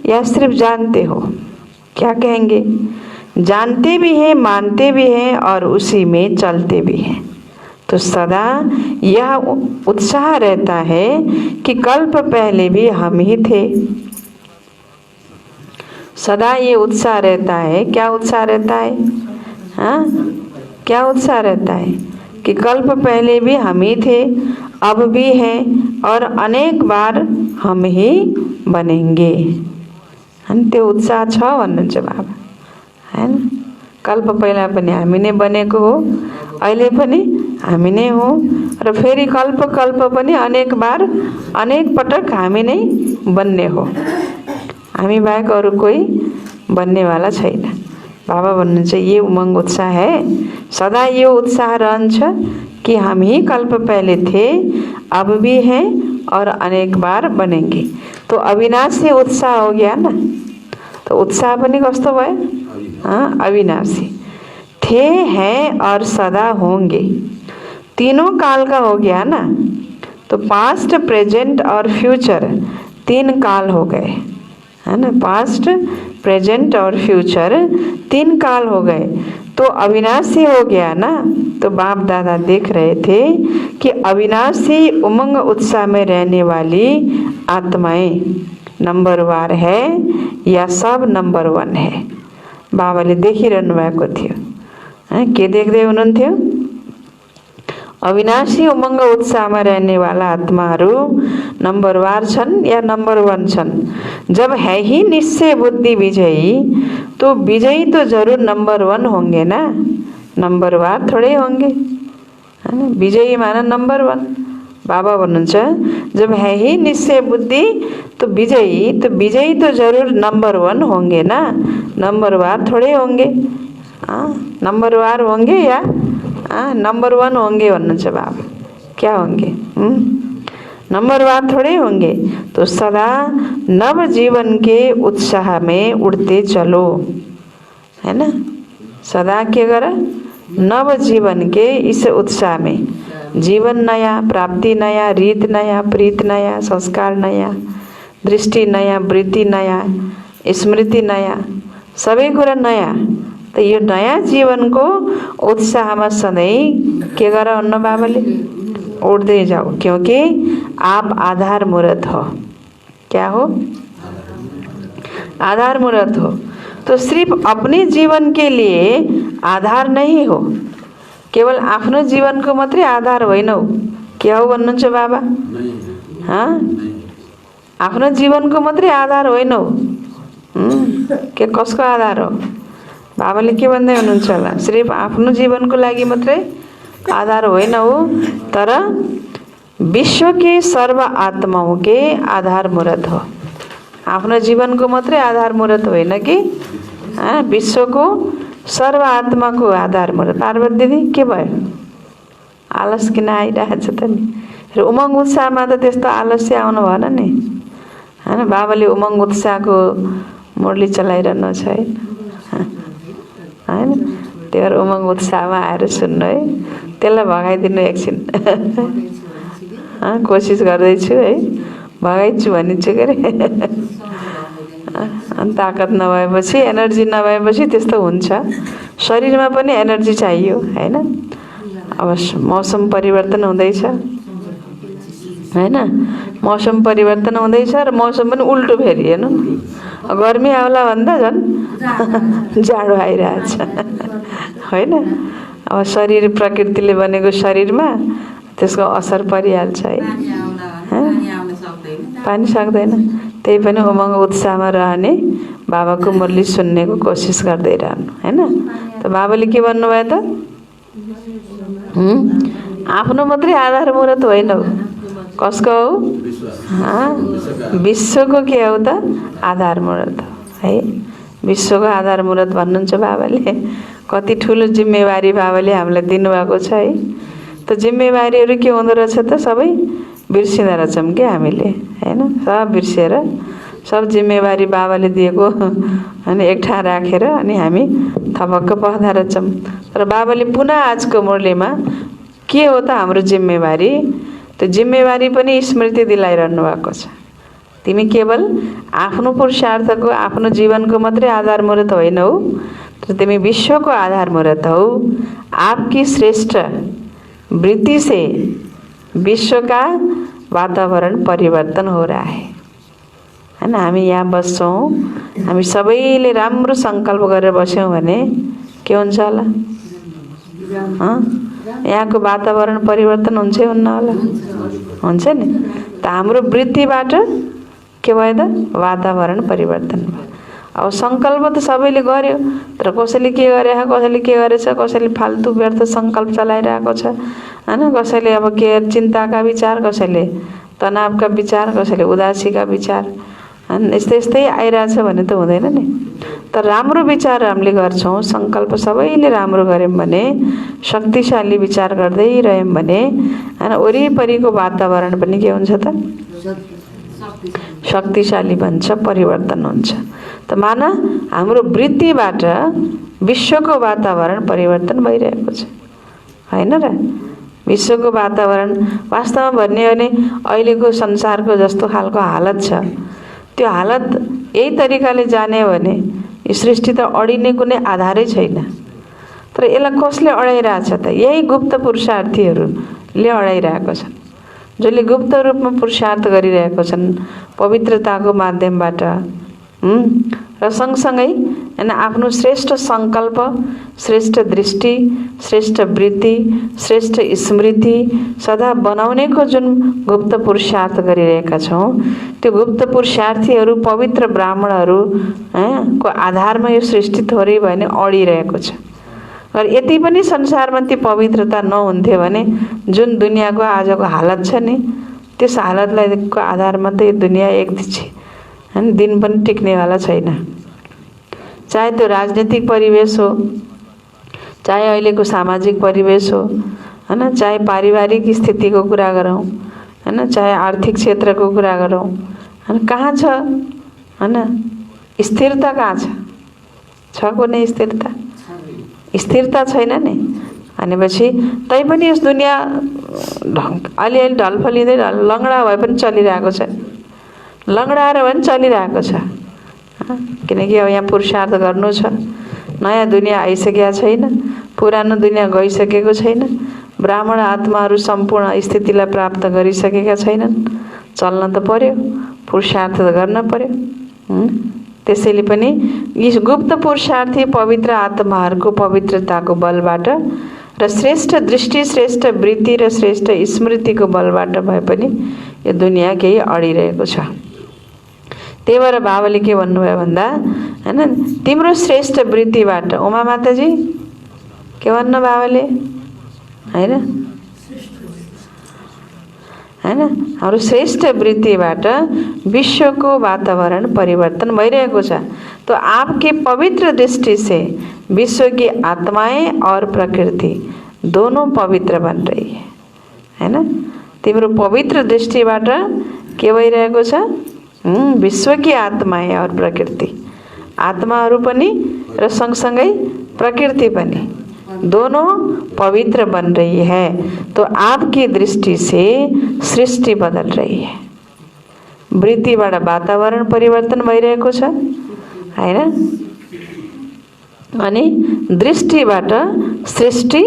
या सिर्फ जानते हो? क्या कहेंगे? जानते भी हैं, मानते भी हैं और उसी में चलते भी हैं। तो सदा यह उत्साह रहता है कि कल्प पहले भी हम ही थे। सदा ये उत्साह रहता है। क्या उत्साह रहता है? हाँ, क्या उत्साह रहता है? कि कल्प पहले भी हम ही थे, अब भी हैं और अनेक बार हम ही बनेंगे। त्यो उत्साह छ भन्नुहुन्छ बाबा, हैन? कल्प पहिला पनि हामी नै बनेको हो, अहिले पनि हामी नै हो र फेरि कल्प पनि अनेक बार अनेक पटक हामी नै बन्ने हो। हामी बाहेक अरू कोही बन्ने वाला छैन। बाबा भन्नुहुन्छ ये उमंग उत्साह है, सदा ये उत्साह रहन्छ कि हम ही कल्प पहले थे, अब भी हैं और अनेक बार बनेंगे। तो अविनाशी उत्साह हो गया ना। तो उत्साह पनि कस्तो भयो? हाँ, अविनाशी। थे, हैं और सदा होंगे, तीनों काल का हो गया ना। तो पास्ट, प्रेजेंट और फ्यूचर तीन काल हो गए, है ना। पास्ट, प्रेजेंट और फ्यूचर तीन काल हो गए तो अविनाशी हो गया ना। तो बाप दादा देख रहे थे कि अविनाशी उमंग उत्साह में रहने वाली आत्माएं नंबरवार है या सब नंबर 1 है। बाबाले देखिरहनु भएको थियो। के देख्दै हुनुहुन्थ्यो? अविनाशी उमंग उत्साह में रहने वाला आत्माहरू नंबरवार छन् या नंबर 1 छन्। जब है ही निश्चय बुद्धि विजयी, तो विजयी तो जरूर नंबर 1 होंगे ना, नंबरवार थोड़े होंगे, है ना। विजयी माना नंबर 1। बाबा भन्नुहुन्छ जब है ही निश्चय बुद्धि तो विजयी तो जरूर नंबर 1 होंगे ना, नंबरवार थोड़े होंगे। नंबरवार होंगे या नंबर 1 होंगे भन्नुहुन्छ बाबा। क्या होंगे? नंबरवार थोड़े होंगे। तो सदा नव जीवन के उत्साह में उड़ते चलो, है ना। सदा के गर नव जीवन के इस उत्साह में, जीवन नया, प्राप्ति नया, रीत नया, प्रीत नया, संस्कार नया, दृष्टि नया, वृत्ति नया, स्मृति नया, सबै कुरा नया। तो यो नया जीवन को उत्साह में सधैं के गर भन्नु बाबाले? उड़ते जाओ, क्योंकि आप आधार मूर्त हो। क्या हो? आधार मूर्त हो। तो सिर्फ अपने जीवन के लिए आधार नहीं हो, केवल आफ्नो जीवन को मात्रै आधार होइन हो। क्या हो भन्नुहुन्छ बाबा? हाँ, आफ्नो जीवन को मात्रै आधार होइन हो। के कसको आधार हो? बाबाले के भन्दै हुनुहुन्छ होला? सिर्फ आफ्नो जीवनको लागि मात्रै आधार होइन हो, तर विश्व के सर्व आत्माओं के आधार मूर्त हो। आफ्नो जीवनको मात्रै आधार मूर्त होइन कि विश्वको सर्व आत्माको आधार मूर्त। पार्वती दिदी के भयो? आलस किन आइरहेछ त नि? र उमंग उत्साहमा त त्यस्तो आलस्य आउनु भएन नि, हैन। बाबाले उमंग उत्साहको मुरली चलाइरहनु छ हैन। त्यही भएर उमंग उत्साहमा आएर सुन्नु है। त्यसलाई भगाइदिनु एकछिन। कोसिस गर्दैछु है, भगाइछु भनिन्छु के अरे। अनि ताकत नभएपछि, एनर्जी नभएपछि त्यस्तो हुन्छ। शरीरमा पनि एनर्जी चाहियो, हैन। अब मौसम परिवर्तन हुँदैछ, हैन। मौसम परिवर्तन हुँदैछ र मौसम पनि उल्टो फेरि हेर्नु। गर्मी आउला भन्दा झन् जाडो आइरहेछ, होइन। अब शरीर प्रकृतिले बनेको शरीरमा त्यसको असर परिहाल्छ है। पानी सक्दैन, त्यही पनि उमङ्ग उत्साहमा रहने, बाबाको मुरली सुन्नेको कोसिस गर्दै रहनु हैन। त बाबाले के भन्नुभयो त, आफ्नो मात्रै आधार मूर्त होइन हो, कसको हो? विश्वको के हो त? आधार मूर्त है। विश्वको आधार मूर्त भन्नुहुन्छ बाबाले। कति ठुलो जिम्मेवारी बाबाले हामीलाई दिनुभएको छ है। त जिम्मेवारीहरू के हुँदो रहेछ त? सबै बिर्सिँदो रहेछौँ कि हामीले हैन। सब बिर्सेर सब जिम्मेवारी बाबाले दिएको अनि एक ठाउँ राखेर अनि हामी थपक्क बस्दा रहेछौँ। तर बाबाले पुनः आजको मुरलीमा के हो त हाम्रो जिम्मेवारी? त्यो जिम्मेवारी पनि स्मृति दिलाइरहनु भएको छ। तिमी केवल आफ्नो पुरुषार्थको आफ्नो जीवनको मात्रै आधार मूर्त होइनौ, तर तिमी विश्वको आधार मूर्त हौ। आपकी श्रेष्ठ वृत्ति से विश्व का वातावरण परिवर्तन हो रहा है हैन। हामी यहाँ बस्छौँ, हामी सबैले राम्रो सङ्कल्प गरेर बस्यौँ भने के हुन्छ होला? यहाँको वातावरण परिवर्तन हुन्छ हुन्न होला? हुन्छ नि। त हाम्रो वृत्तिबाट के भयो त? वातावरण परिवर्तन भयो। अब सङ्कल्प त सबैले गर्यो, तर कसैले के गरे, कसैले के गरेछ, कसैले फाल्तु व्यर्थ सङ्कल्प चलाइरहेको छ हैन। कसैले अब के चिन्ताका विचार, कसैले तनावका विचार, कसैले उदासीका विचार हैन। यस्तै यस्तै आइरहेछ भने त हुँदैन नि। तर राम्रो विचार हामीले गर्छौँ, सङ्कल्प सबैले राम्रो गऱ्यौँ भने, शक्तिशाली विचार गर्दै रह्यौँ भने हैन, वरिपरिको वातावरण पनि के हुन्छ त? शक्तिशाली बन्छ, परिवर्तन हुन्छ। त मान हाम्रो वृत्तिबाट विश्वको वातावरण परिवर्तन भइरहेको छ हैन र। विश्वको वातावरण वास्तवमा भन्ने हो भने अहिलेको संसारको जस्तो खालको हालत छ, त्यो हालत यही तरिकाले जाने हो भने यो सृष्टि त अडिने कुनै आधारै छैन। तर यसलाई कसले अडाइरहेछ त? यही गुप्त पुरुषार्थीहरूले अडाइरहेको छन्, जसले गुप्त रूपमा पुरुषार्थ गरिरहेको छन् पवित्रताको माध्यमबाट र सँगसँगै हैन आफ्नो श्रेष्ठ सङ्कल्प, श्रेष्ठ दृष्टि, श्रेष्ठ वृत्ति, श्रेष्ठ स्मृति सदा बनाउनेको जुन गुप्त पुरुषार्थ गरिरहेका छौँ, त्यो गुप्त पुरुषार्थीहरू पवित्र ब्राह्मणहरू को आधारमा यो सृष्टि थोरै भयो भने अडिरहेको छ। र यति पनि संसारमा ती पवित्रता नहुन्थ्यो भने जुन दुनियाँको आजको हालत छ नि, त्यस हालतलाई को आधारमा त यो दुनियाँ एक हैन दिन पनि टिक्नेवाला छैन। चाहे त्यो राजनीतिक परिवेश हो, चाहे अहिलेको सामाजिक परिवेश हो हैन, चाहे पारिवारिक स्थितिको कुरा गरौँ हैन, चाहे आर्थिक क्षेत्रको कुरा गरौँ हैन, कहाँ छ हैन? स्थिरता कहाँ छ? कुनै स्थिरता? स्थिरता छैन नि। भनेपछि तैपनि यस दुनियाँ अलिअलि ढलफलिँदै लङ्गडा भए पनि चलिरहेको छ, लङ्गडाएर भए पनि चलिरहेको छ। किनकि अब यहाँ पुरुषार्थ गर्नु छ, नयाँ दुनियाँ आइसकेको छैन, पुरानो दुनियाँ गइसकेको छैन, ब्राह्मण आत्माहरू सम्पूर्ण स्थितिलाई प्राप्त गरिसकेका छैनन्। चल्न त पर्यो, पुरुषार्थ त गर्न पर्यो। त्यसैले पनि यी गुप्त पुरुषार्थी पवित्र आत्माहरूको पवित्रताको बलबाट र श्रेष्ठ दृष्टि, श्रेष्ठ वृत्ति र श्रेष्ठ स्मृतिको बलबाट भए पनि यो दुनियाँ केही अडिरहेको छ। त्यही भएर बाबाले के भन्नुभयो भन्दा हैन, तिम्रो श्रेष्ठ वृत्तिबाट, उमा माताजी के भन्नु बाबाले हैन हैन, हाम्रो श्रेष्ठ वृत्तिबाट विश्वको वातावरण परिवर्तन भइरहेको छ। तो आपके पवित्र दृष्टि से विश्व की आत्माएं और प्रकृति दोनों पवित्र बन रही है हैन। तिम्रो पवित्र दृष्टिबाट के भइरहेको छ? विश्व की आत्माएं और प्रकृति, आत्माहरू पनि र सँगसँगै प्रकृति पनि दोनों पवित्र बन रही है। तो आपकी दृष्टि से सृष्टि बदल रही है। वृत्तिबाट वातावरण परिवर्तन भइरहेको छ हैन, अनि दृष्टिबाट सृष्टि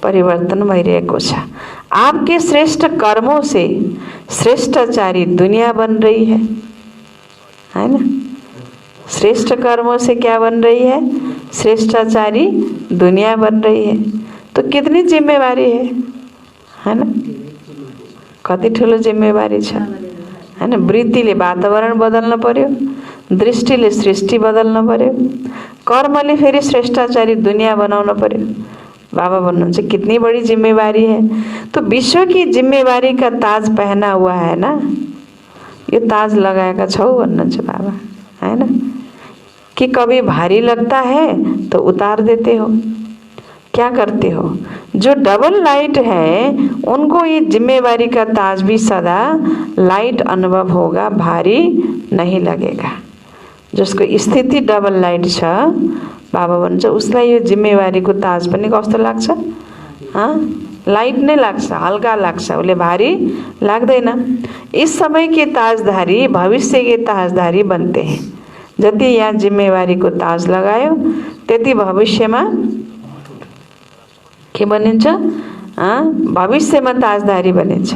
परिवर्तन भइरहेको छ। आपके श्रेष्ठ कर्मों से श्रेष्ठाचारी दुनिया बन रही है हैन। श्रेष्ठ कर्मों से क्या बन रही है? श्रेष्ठाचारी दुनिया बन रही है। तो कितनी जिम्मेवारी है ना? कति ठुलो जिम्मेवारी छ हैन? वृत्तिले वातावरण बदल्न पर्यो, दृष्टिले सृष्टि बदल्न पर्यो, कर्मले फेरि श्रेष्ठाचारी दुनिया बनाउन पर्यो। बाबा भन्नुहुन्छ कितनी बड़ी जिम्मेवारी है। तो विश्व की जिम्मेवारी का ताज पहना हुआ है ना, यो ताज लगाएका छौ भन्नुहुन्छ बाबा, है ना? कि कभी भारी लगता है तो उतार देते हो, क्या करते हो? जो डबल लाइट है उनको ये जिम्मेवारी का ताज भी सदा लाइट अनुभव होगा, भारी नहीं लगेगा। जिसको स्थिति डबल लाइट छ, बाबा भन्छ उसलाई यो जिम्मेवारीको ताज पनि कस्तो लाग्छ? लाइट नै लाग्छ, हल्का लाग्छ, उसले भारी लाग्दैन। इस समय के ताजधारी भविष्य के ताजधारी बनते हैं। जति यहाँ जिम्मेवारीको ताज लगायो त्यति भविष्यमा के बनिन्छ? भविष्यमा ताजधारी बनिन्छ।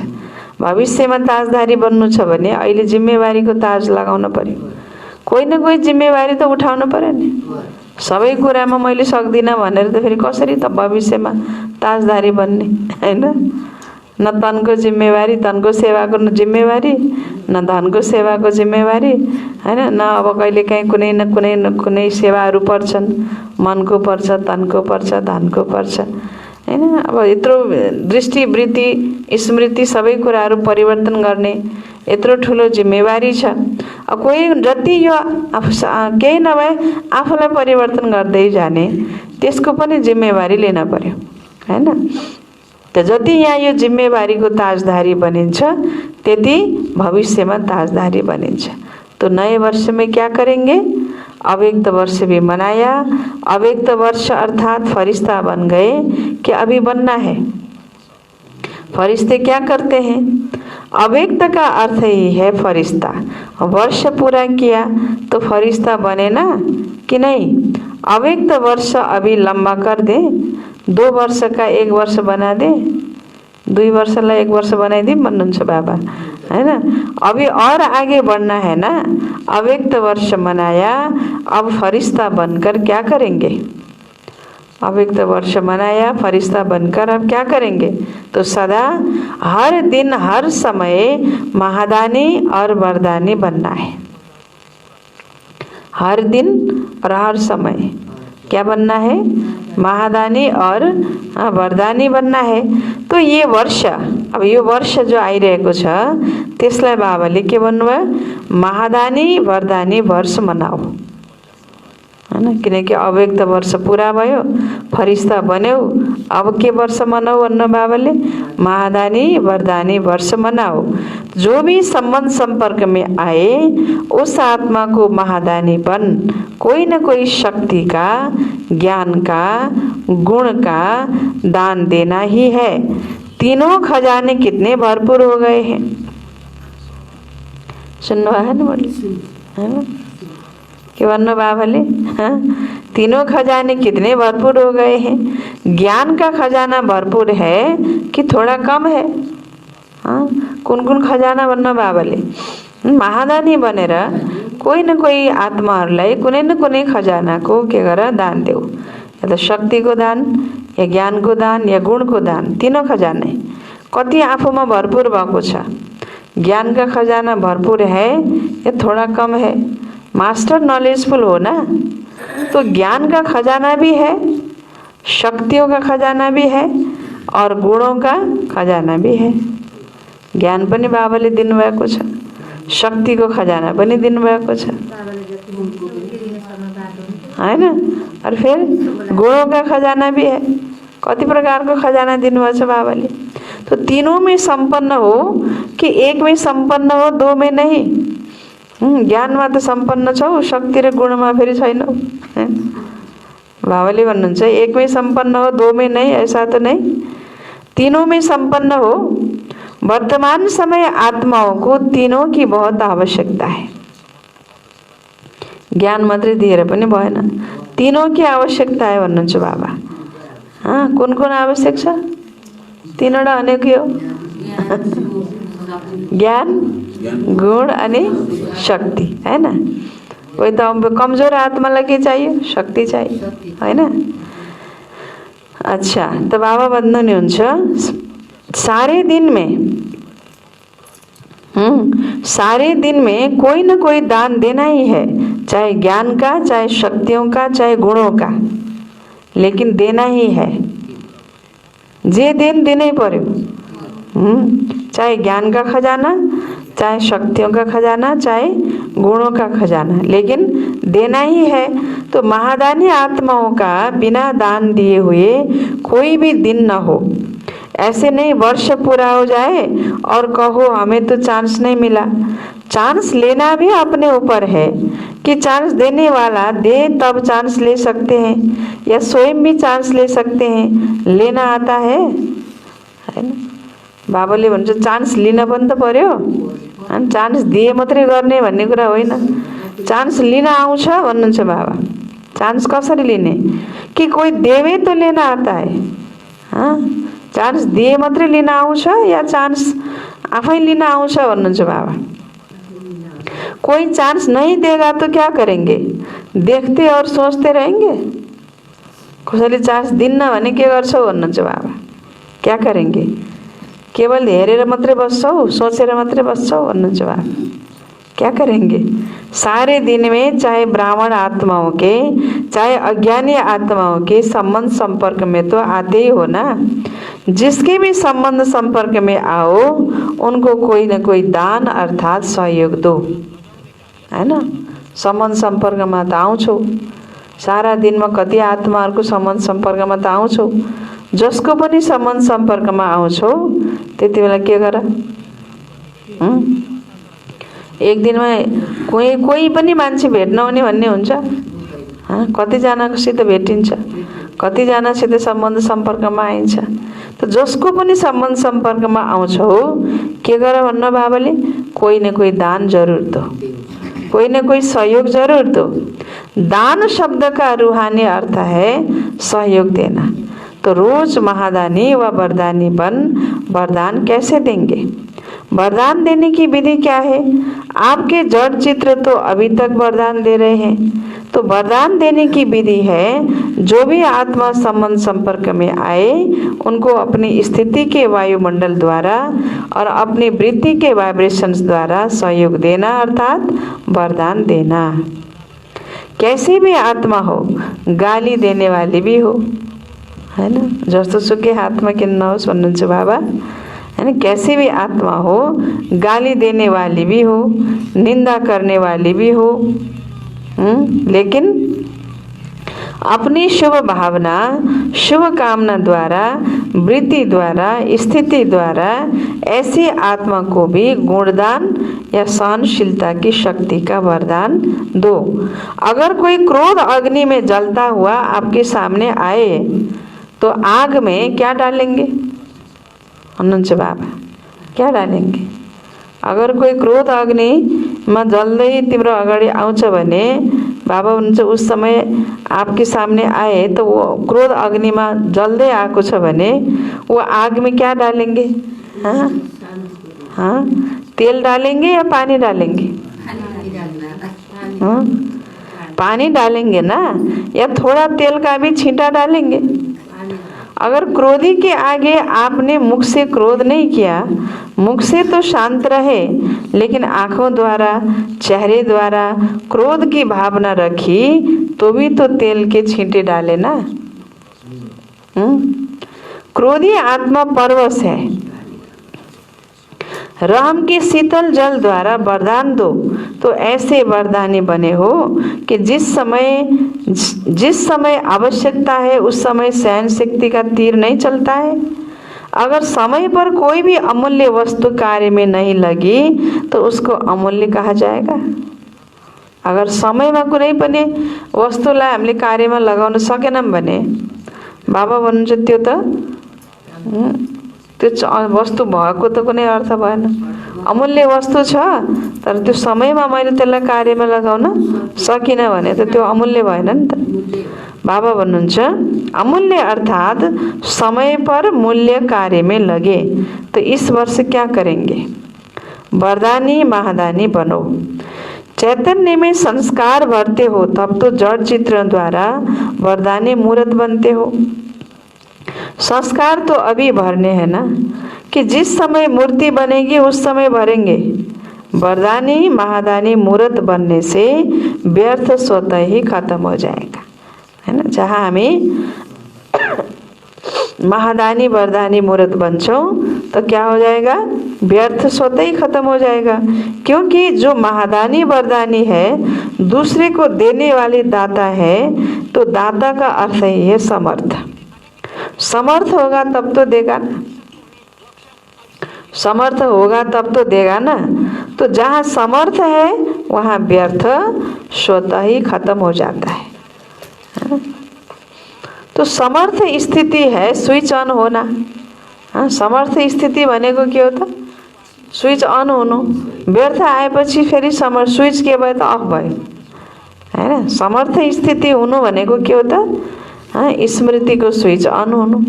भविष्यमा ताजधारी बन्नु छ भने अहिले जिम्मेवारीको ताज लगाउन पर्यो। कोही न कोही जिम्मेवारी त उठाउनु पर्यो नि। सबै कुरामा मैले सक्दिनँ भनेर त फेरि कसरी त भविष्यमा ताजधारी बन्ने, हैन? न तनको जिम्मेवारी, तनको सेवाको जिम्मेवारी, न धनको सेवाको जिम्मेवारी, हैन? न अब कहिलेकाहीँ कुनै न कुनै सेवाहरू पर्छन्, मनको पर्छ, तनको पर्छ, धनको पर्छ, हैन? अब यत्रो दृष्टि, वृत्ति, स्मृति सबै कुराहरू परिवर्तन गर्ने यत्रो ठुलो जिम्मेवारी छ। कोही जति यो केही नभए आफूलाई परिवर्तन गर्दै जाने त्यसको पनि जिम्मेवारी लिन पर्यो, हैन? त जति यहाँ यो जिम्मेवारीको ताजधारी बनिन्छ त्यति भविष्यमा ताजधारी बनिन्छ। तो नए वर्ष में क्या करेंगे? अव्यक्त वर्ष भी मनाया। अव्यक्त वर्ष अर्थात फरिश्ता बन गए कि अभी बनना है। फरिश्ते क्या करते हैं? अव्यक्त का अर्थ ही है फरिश्ता। वर्ष पूरा किया तो फरिश्ता बने ना कि नहीं? अव्यक्त वर्ष अभी लंबा कर दे, 2 वर्ष का 1 वर्ष बना दे, 2 वर्षलाई 1 वर्ष बनाइदिए भन्नुहुन्छ बाबा, हैन? अभी और आगे बढ़ना है ना। अव्यक्त वर्ष मनाया, अब फरिश्ता बनकर क्या करेंगे? अव्यक्त वर्ष मनाया, फरिश्ता बनकर अब क्या करेंगे? तो सदा हर दिन हर समय महादानी और वरदानी बनना है। हर दिन और हर समय क्या बनना है? महादानी और वरदानी बनना है। तो ये वर्ष, अब यो वर्ष जो आइरहेको छ त्यसलाई बाबाले के भन्नुभयो? महादानी वरदानी वर्ष मनाऊ, हैन? किनकि अव्यक्त वर्ष पूरा भयो, फरिश्ता बन्यौ, अब के वर्ष मनाऊ भन्नु बाबाले? महादानी वरदानी वर्ष मनाओ। जो भी संबंध संपर्क में आए उस आत्मा को महादानीपन, कोई न कोई शक्ति का, ज्ञान का, गुण का दान देना ही है। तीनों खजाने कितने भरपूर हो गए हैं, सुन्नु है ना? बोली है ना? के भन्नु बाबाले? तीनों खजाने कितने भरपूर हो गए हैं। ज्ञान का खजाना भरपूर है कि थोड़ा कम है? कुन कुन खजाना भन्नु बाबाले? महादानी बनेर कोही न कोही आत्माहरूलाई कुनै न कुनै खजानाको के गर दान देऊ। या त शक्तिको दान, या ज्ञानको दान, या गुणको दान। तीनों खजाना कति आफूमा भरपूर भएको छ? ज्ञान का खजाना भरपूर है या थोड़ा कम है? मास्टर नॉलेजफुल हो ना, तो ज्ञान का खजाना भी है, शक्तियों का खजाना भी है और गुणों का खजाना भी है। ज्ञान पनि बाबाले दिनुभएको छ, शक्तिको खजाना पनि दिनुभएको छ, हैन? और फिर गुणों का खजाना भी है। कति प्रकारको खजाना दिनुभएको छ बाबाले। तो तीनों में संपन्न हो कि एक में संपन्न हो, 2 में नहीं? ज्ञानमा त सम्पन्न छौ, शक्ति र गुणमा फेरि छैनौ। बाबाले भन्नुहुन्छ एक में संपन्न हो, 2 में नहीं, ऐसा तो नहीं, तीनों में संपन्न हो। वर्तमान समय आत्माओं को तीनों की बहुत आवश्यकता है। ज्ञान मात्रै दिएर पनि भएन, तीनों की आवश्यकता है भन्नुहुन्छ बाबा। कुन कुन आवश्यक छ? तीनवटा भनेको हो ज्ञान, गुण अनि शक्ति, हैन? कोही त कमजोर आत्मालाई के चाहियो? शक्ति चाहियो, हैन? अच्छा, तो बाबा भन्नुहुन्छ सारे दिन में कोई ना कोई दान देना ही है, चाहे ज्ञान का, चाहे शक्तियों का, चाहे गुणों का, लेकिन देना ही है। जे दिन देना ही पर्यो। चाहे ज्ञान का खजाना, चाहे शक्तियों का खजाना, चाहे गुणों का खजाना, लेकिन देना ही है। तो महादानी आत्माओं का बिना दान दिए हुए कोई भी दिन न हो। ऐसे नहीं वर्ष पूरा हो जाए और कहो हमें तो चांस नहीं मिला। चांस लेना भी अपने ऊपर है कि चांस देने वाला दे तब चांस ले सकते हैं, या स्वयं भी चांस ले सकते हैं। लेना आता है ना। बाबाले भन्छ चान्स लिन पनि त पर्यो, अनि चान्स दिए मात्रै गर्ने भन्ने कुरा होइन। चान्स लिन आउँछ भन्नुहुन्छ बाबा। चान्स कसरी लिने कि कोई देवे तो लेना आता है। चान्स दिए मात्रै लिन आउँछ या चान्स आफै लिन आउँछ भन्नुहुन्छ बाबा। कोई चांस नहीं देगा तो क्या करेंगे? देखते और सोचते रहेंगे। कसैले चान्स दिन्न भने के गर्छौ भन्नुहुन्छ बाबा। क्या करेंगे? केवल हेरेर मात्रै बस्छौ, सोचेर मात्रै बस्छौ भन्नुहुन्छ बाबा। क्या करेंगे? सारे दिन में चाहे ब्राह्मण आत्माओं के, चाहे अज्ञानी आत्माओं के संबंध संपर्क में तो आते ही हो ना। जिसके भी संबंध संपर्क में आओ उनको कोई न कोई दान अर्थात सहयोग दो, है ना। संबंध सम्पर्कमा त आउँछौ, सारा दिनमा कति आत्माहरूको सम्बन्ध सम्पर्कमा त आउँछौ। जसको पनि सम्बन्ध सम्पर्कमा आउँछौ त्यति बेला के गर? एक दिनमा कोही पनि मान्छे भेट्न आउने भन्ने हुन्छ? कतिजनासित भेटिन्छ, कतिजनासित सम्बन्ध सम्पर्कमा आइन्छ। त जसको पनि सम्बन्ध सम्पर्कमा आउँछौ के गर भन्न बाबाले? कोही न कोही दान जरुर दो, कोई न कोई सहयोग जरूर दो। दान शब्द का रूहानी अर्थ है सहयोग देना। तो रोज महादानी व वरदानी बन वरदान कैसे देंगे? वरदान देने की विधि क्या है? आपके जड़ चित्र तो अभी तक वरदान दे रहे हैं। तो वरदान देने की विधि है जो भी आत्मा संबंध संपर्क में आए उनको अपनी स्थिति के वायुमंडल द्वारा और अपनी वृत्ति के वाइब्रेशंस द्वारा सहयोग देना अर्थात वरदान देना। कैसी भी आत्मा हो, गाली देने वाली भी हो, है ना। जस्तो सुकै हातमा किन नहोस् भन्नुहुन्छ बाबा, है ना। कैसी भी आत्मा हो, गाली देने वाली भी हो, निंदा करने वाली भी हो, लेकिन अपनी शुभ भावना, शुभ कामना द्वारा, वृत्ति द्वारा, स्थिति द्वारा ऐसी आत्मा को भी गुणदान या सहनशीलता की शक्ति का वरदान दो। अगर कोई क्रोध अग्नि में जलता हुआ आपके सामने आए तो आग में क्या डालेंगे भन्नुहुन्छ बाबा? क्या डालेंगे? अगर कोई क्रोध अग्नि में जल्दै तिम्रो अगाडि आउँछ भने बाबा भन्नुहुन्छ उस समय आपके सामने आए तो वो क्रोध अग्नि में जल्दै आएको छ भने वो आग में क्या डालेंगे? हाँ, तेल डालेंगे या पानी डालेंगे? पानी डालेंगे ना, या थोड़ा तेल का भी छींटा डालेंगे। अगर क्रोधी के आगे आपने मुख से क्रोध नहीं किया, मुख से तो शांत रहे, लेकिन आंखों द्वारा, चेहरे द्वारा क्रोध की भावना रखी तो भी तो तेल के छींटे डाले ना। क्रोधी आत्मा परवश है। राम के शीतल जल द्वारा वरदान दो तो ऐसे वरदानी बने हो कि जिस समय आवश्यकता है उस समय सहन शक्ति का तीर नहीं चलता है। अगर समय पर कोई भी अमूल्य वस्तु कार्य में नहीं लगी तो उसको अमूल्य कहा जाएगा। अगर समय में कुनै पनि वस्तुलाई हामीले कार्यमा लगाउन सकेनौं भने बाबा भन्नुहुन्छ त्यो वस्तु भएको त कुनै अर्थ भएन। अमूल्य वस्तु छ तर त्यो समयमा मैले त्यसलाई कार्यमा लगाउन सकिनँ भने त त्यो अमूल्य भएन नि त। बाबा भन्नुहुन्छ अमूल्य अर्थात समय पर मूल्य कार्य में लगे। तो इस वर्ष क्या करेंगे? वरदानी महादानी बनो। चैतन्य में संस्कार भरते हो तब तो जड़ चित्रों द्वारा वरदानी मूर्त बनते हो। संस्कार तो अभी भरने हैं ना, कि जिस समय मूर्ति बनेगी उस समय भरेंगे। वरदानी महादानी मूर्त बनने से व्यर्थ स्वतः ही खत्म हो जाएगा, है ना। जहाँ हमें महादानी वरदानी मूर्त बन्छौँ तो क्या हो जाएगा, व्यर्थ स्वतः ही खत्म हो जाएगा। क्योंकि जो महादानी वरदानी है दूसरे को देने वाले दाता है, तो दाता का अर्थ ही है समर्थ। समर्थ होगा तब तो देगा ना, समर्थ होगा तब तो देगा ना। तो जहाँ समर्थ है वहाँ व्यर्थ स्वतः ही खत्म हो जाता है। तो समर्थ स्थिति है स्विच ऑन होना। हाँ, समर्थ स्थिति भनेको के हो त, स्विच अन हुनु। व्यर्थ आएपछि फेरि समर्थ स्विच के भयो त अफ भयो, हैन। समर्थ स्थिति हुनु भनेको के हो त, स्मृतिको स्विच अन हुनु,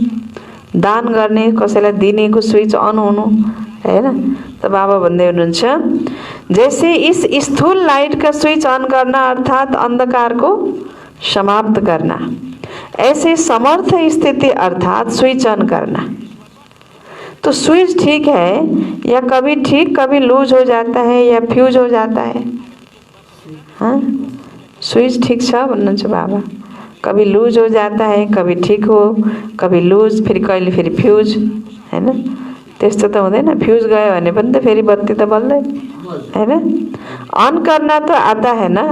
दान गर्ने कसैलाई दिनेको स्विच अन हुनु, हैन। तो बाबा भन्दै हुनुहुन्छ जैसे इस स्थूल लाइट का स्विच ऑन करना अर्थात अंधकार को समाप्त करना, ऐसे समर्थ स्थिति अर्थात स्विच ऑन करना। तो स्विच ठीक है या कभी ठीक कभी लूज हो जाता है या फ्यूज हो जाता है। हाँ, स्विच ठीक छ भन्नुहुन्छ बाबा, कभी लूज हो जाता है, कभी ठीक हो, कभी लूज, फिर कहिले फेरि फ्यूज, हैन। त्यस्तो त हुँदैन। फ्यूज गयो भने पनि त फेरि बत्ती त बल्दैन, हैन। ऑन करना तो आता है ना।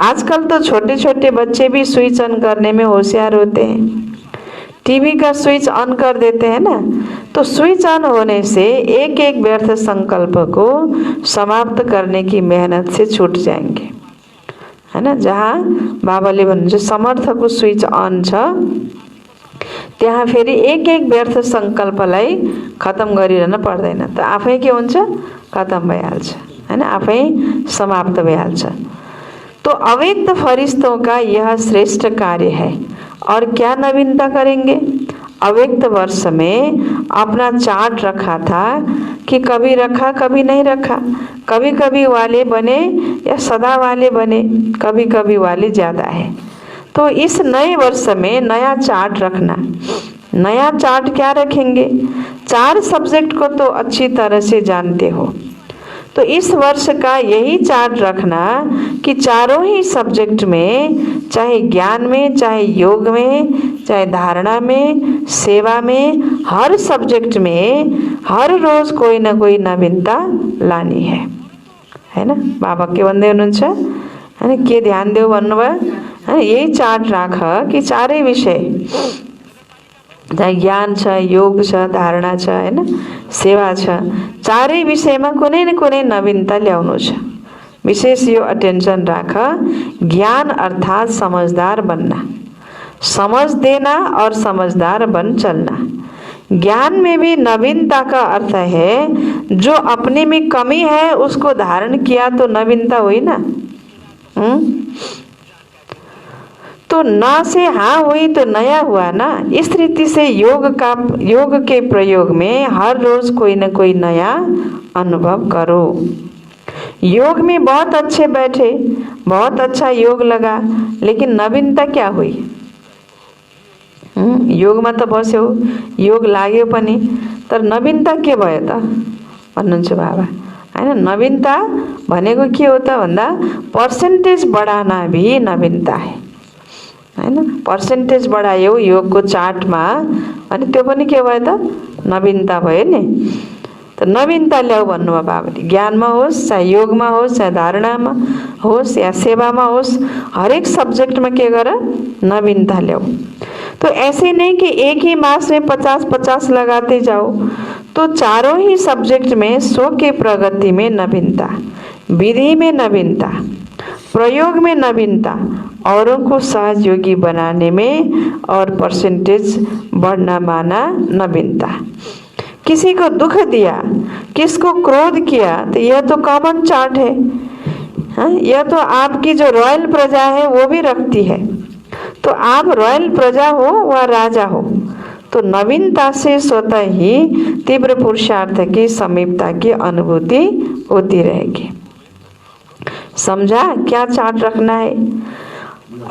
आजकल तो छोटे छोटे बच्चे भी स्विच ऑन करने में होशियार होते हैं। टीवी का स्विच ऑन कर देते हैं ना, तो स्विच ऑन होने से एक एक व्यर्थ संकल्प को समाप्त करने की मेहनत से छूट जाएंगे, है ना। जहाँ बाबाले भन्नुहुन्छ समर्थको स्विच अन छ, त्यहाँ फेरि एक एक व्यर्थ संकल्पलाई खत्म गरिरहन पर्दैन, त आफै के हुन्छ, खत्म भइहाल्छ, हैन, आफै समाप्त भइहाल्छ। तो अव्यक्त फरिश्तों का यह श्रेष्ठ कार्य है। और क्या नवीनता करेंगे। अव्यक्त वर्ष में अपना चार्ट रखा था कि कभी रखा कभी नहीं रखा, कभी कभी वाले बने या सदा वाले बने, कभी कभी वाले ज़्यादा है। तो इस नए वर्ष में नया चार्ट रखना। नया चार्ट क्या रखेंगे, 4 सब्जेक्ट को तो अच्छी तरह से जानते हो, तो इस वर्ष का यही चार्ट रखना कि चारों ही सब्जेक्ट में, चाहे ज्ञान में, चाहे योग में, चाहे धारणा में, सेवा में, हर सब्जेक्ट में हर रोज कोई ना कोई नवीनता लानी है ना। बाबा के भन्दै हुनुहुन्छ, हैन, के ध्यान देऊ भन्नुभयो, हैन, यही चार्ट राख कि चारै विषय, चाहे ज्ञान छ, योग छ, धारणा छ, हैन, सेवा छ, चारै विषयमा कुनै न कुनै नवीनता ल्याउनु छ। विशेष यो अटेंशन राख, ज्ञान अर्थात समझदार बनना, समझ देना और समझदार बन चलना। ज्ञान में भी नवीनता का अर्थ है जो अपने में कमी है उसको धारण किया तो नवीनता हुई ना। तो ना से हाँ हुई तो नया हुआ ना। इस रीति से योग के प्रयोग में हर रोज कोई न कोई नया अनुभव करो। योग में बहुत अच्छे बैठे, बहुत अच्छा योग लगा, लेकिन नवीनता क्या हुई। योग में तो बस्यो, योग लाग्यो पनि, तर नवीनता के भयो त भन्नुहुन्छ बाबा, हैन। नवीनता भनेको के हो त भन्दा पर्सेन्टेज बढ़ाना भी नवीनता हैन। पर्सेन्टेज बढायो योगको चार्टमा अनि त्यो पनि के भयो त नवीनता भयो नि। त नवीनता ल्याऊ भन्नुभयो बाबाले। ज्ञानमा होस्, चाहे योगमा होस्, चाहे धारणामा होस् या सेवामा होस्, हरेक सब्जेक्टमा के गर, नवीनता ल्याऊ। तो ऐसे नहीं कि एक ही मास में 50-50 लगाते जाओ, तो चारों ही सब्जेक्ट में 100 के प्रगति में नवीनता, विधि में नवीनता, प्रयोग में नवीनता, औरों को सहयोगी बनाने में और परसेंटेज बढ़ना माना नवीनता। किसी को दुख दिया, किसको क्रोध किया, तो यह तो कॉमन चार्ट है, हाँ? यह तो आपकी जो रॉयल प्रजा है वो भी रखती है। तो आप रॉयल प्रजा हो व राजा हो, तो नवीनता से स्वतः ही तीव्र पुरुषार्थ की समीपता की अनुभूति होती रहेगी। समझा क्या चार्ट रखना है।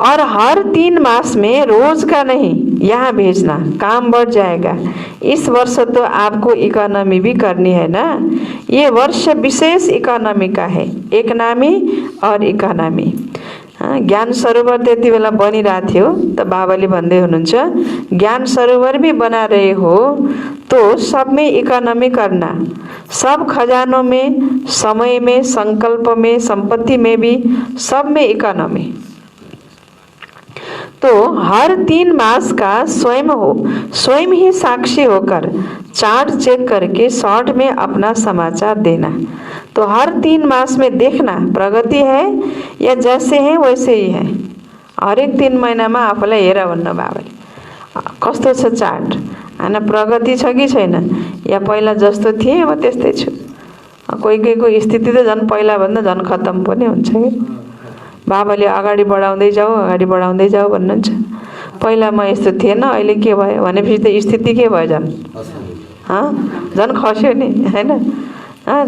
और हर 3 मास में रोज का नहीं, यहाँ भेजना, काम बढ़ जाएगा। इस वर्ष तो आपको इकोनॉमी भी करनी है ना, ये वर्ष विशेष इकोनॉमी का है, एक नामी और इकोनॉमी। ज्ञान सरोवर त्यति बेला बनिरहेको थियो त बाबाले भन्दै हुनुहुन्छ ज्ञान सरोवर भी बना रहे हो तो सब में इकोनॉमी करना, सब खजानों में, समय में, संकल्प में, संपत्ति में भी, सब में इकोनॉमी। तो हर 3 मास का स्वयं ही साक्षी होकर चार्ट चेक करके शॉर्ट में अपना समाचार देना। तो हर 3 मास में देखना प्रगति है या जैसे है वैसे ही है। हरेक 3 महिनामा आफूलाई हेर भन्नु बाबाले कस्तो छ चार्ट, हैन प्रगति छ कि छैन, या पहिला जस्तो थिए म त्यस्तै छु। कोहीको स्थिति त झन् पहिला भन्दा झन् खत्तम पनि हुन्छ कि। बाबाले अगाडि बढाउँदै जाऊ भन्नुहुन्छ। पहिला म यस्तो थिएन, अहिले के भयो भनेपछि त स्थिति के भयो झन् झन् खस्यो नि, हैन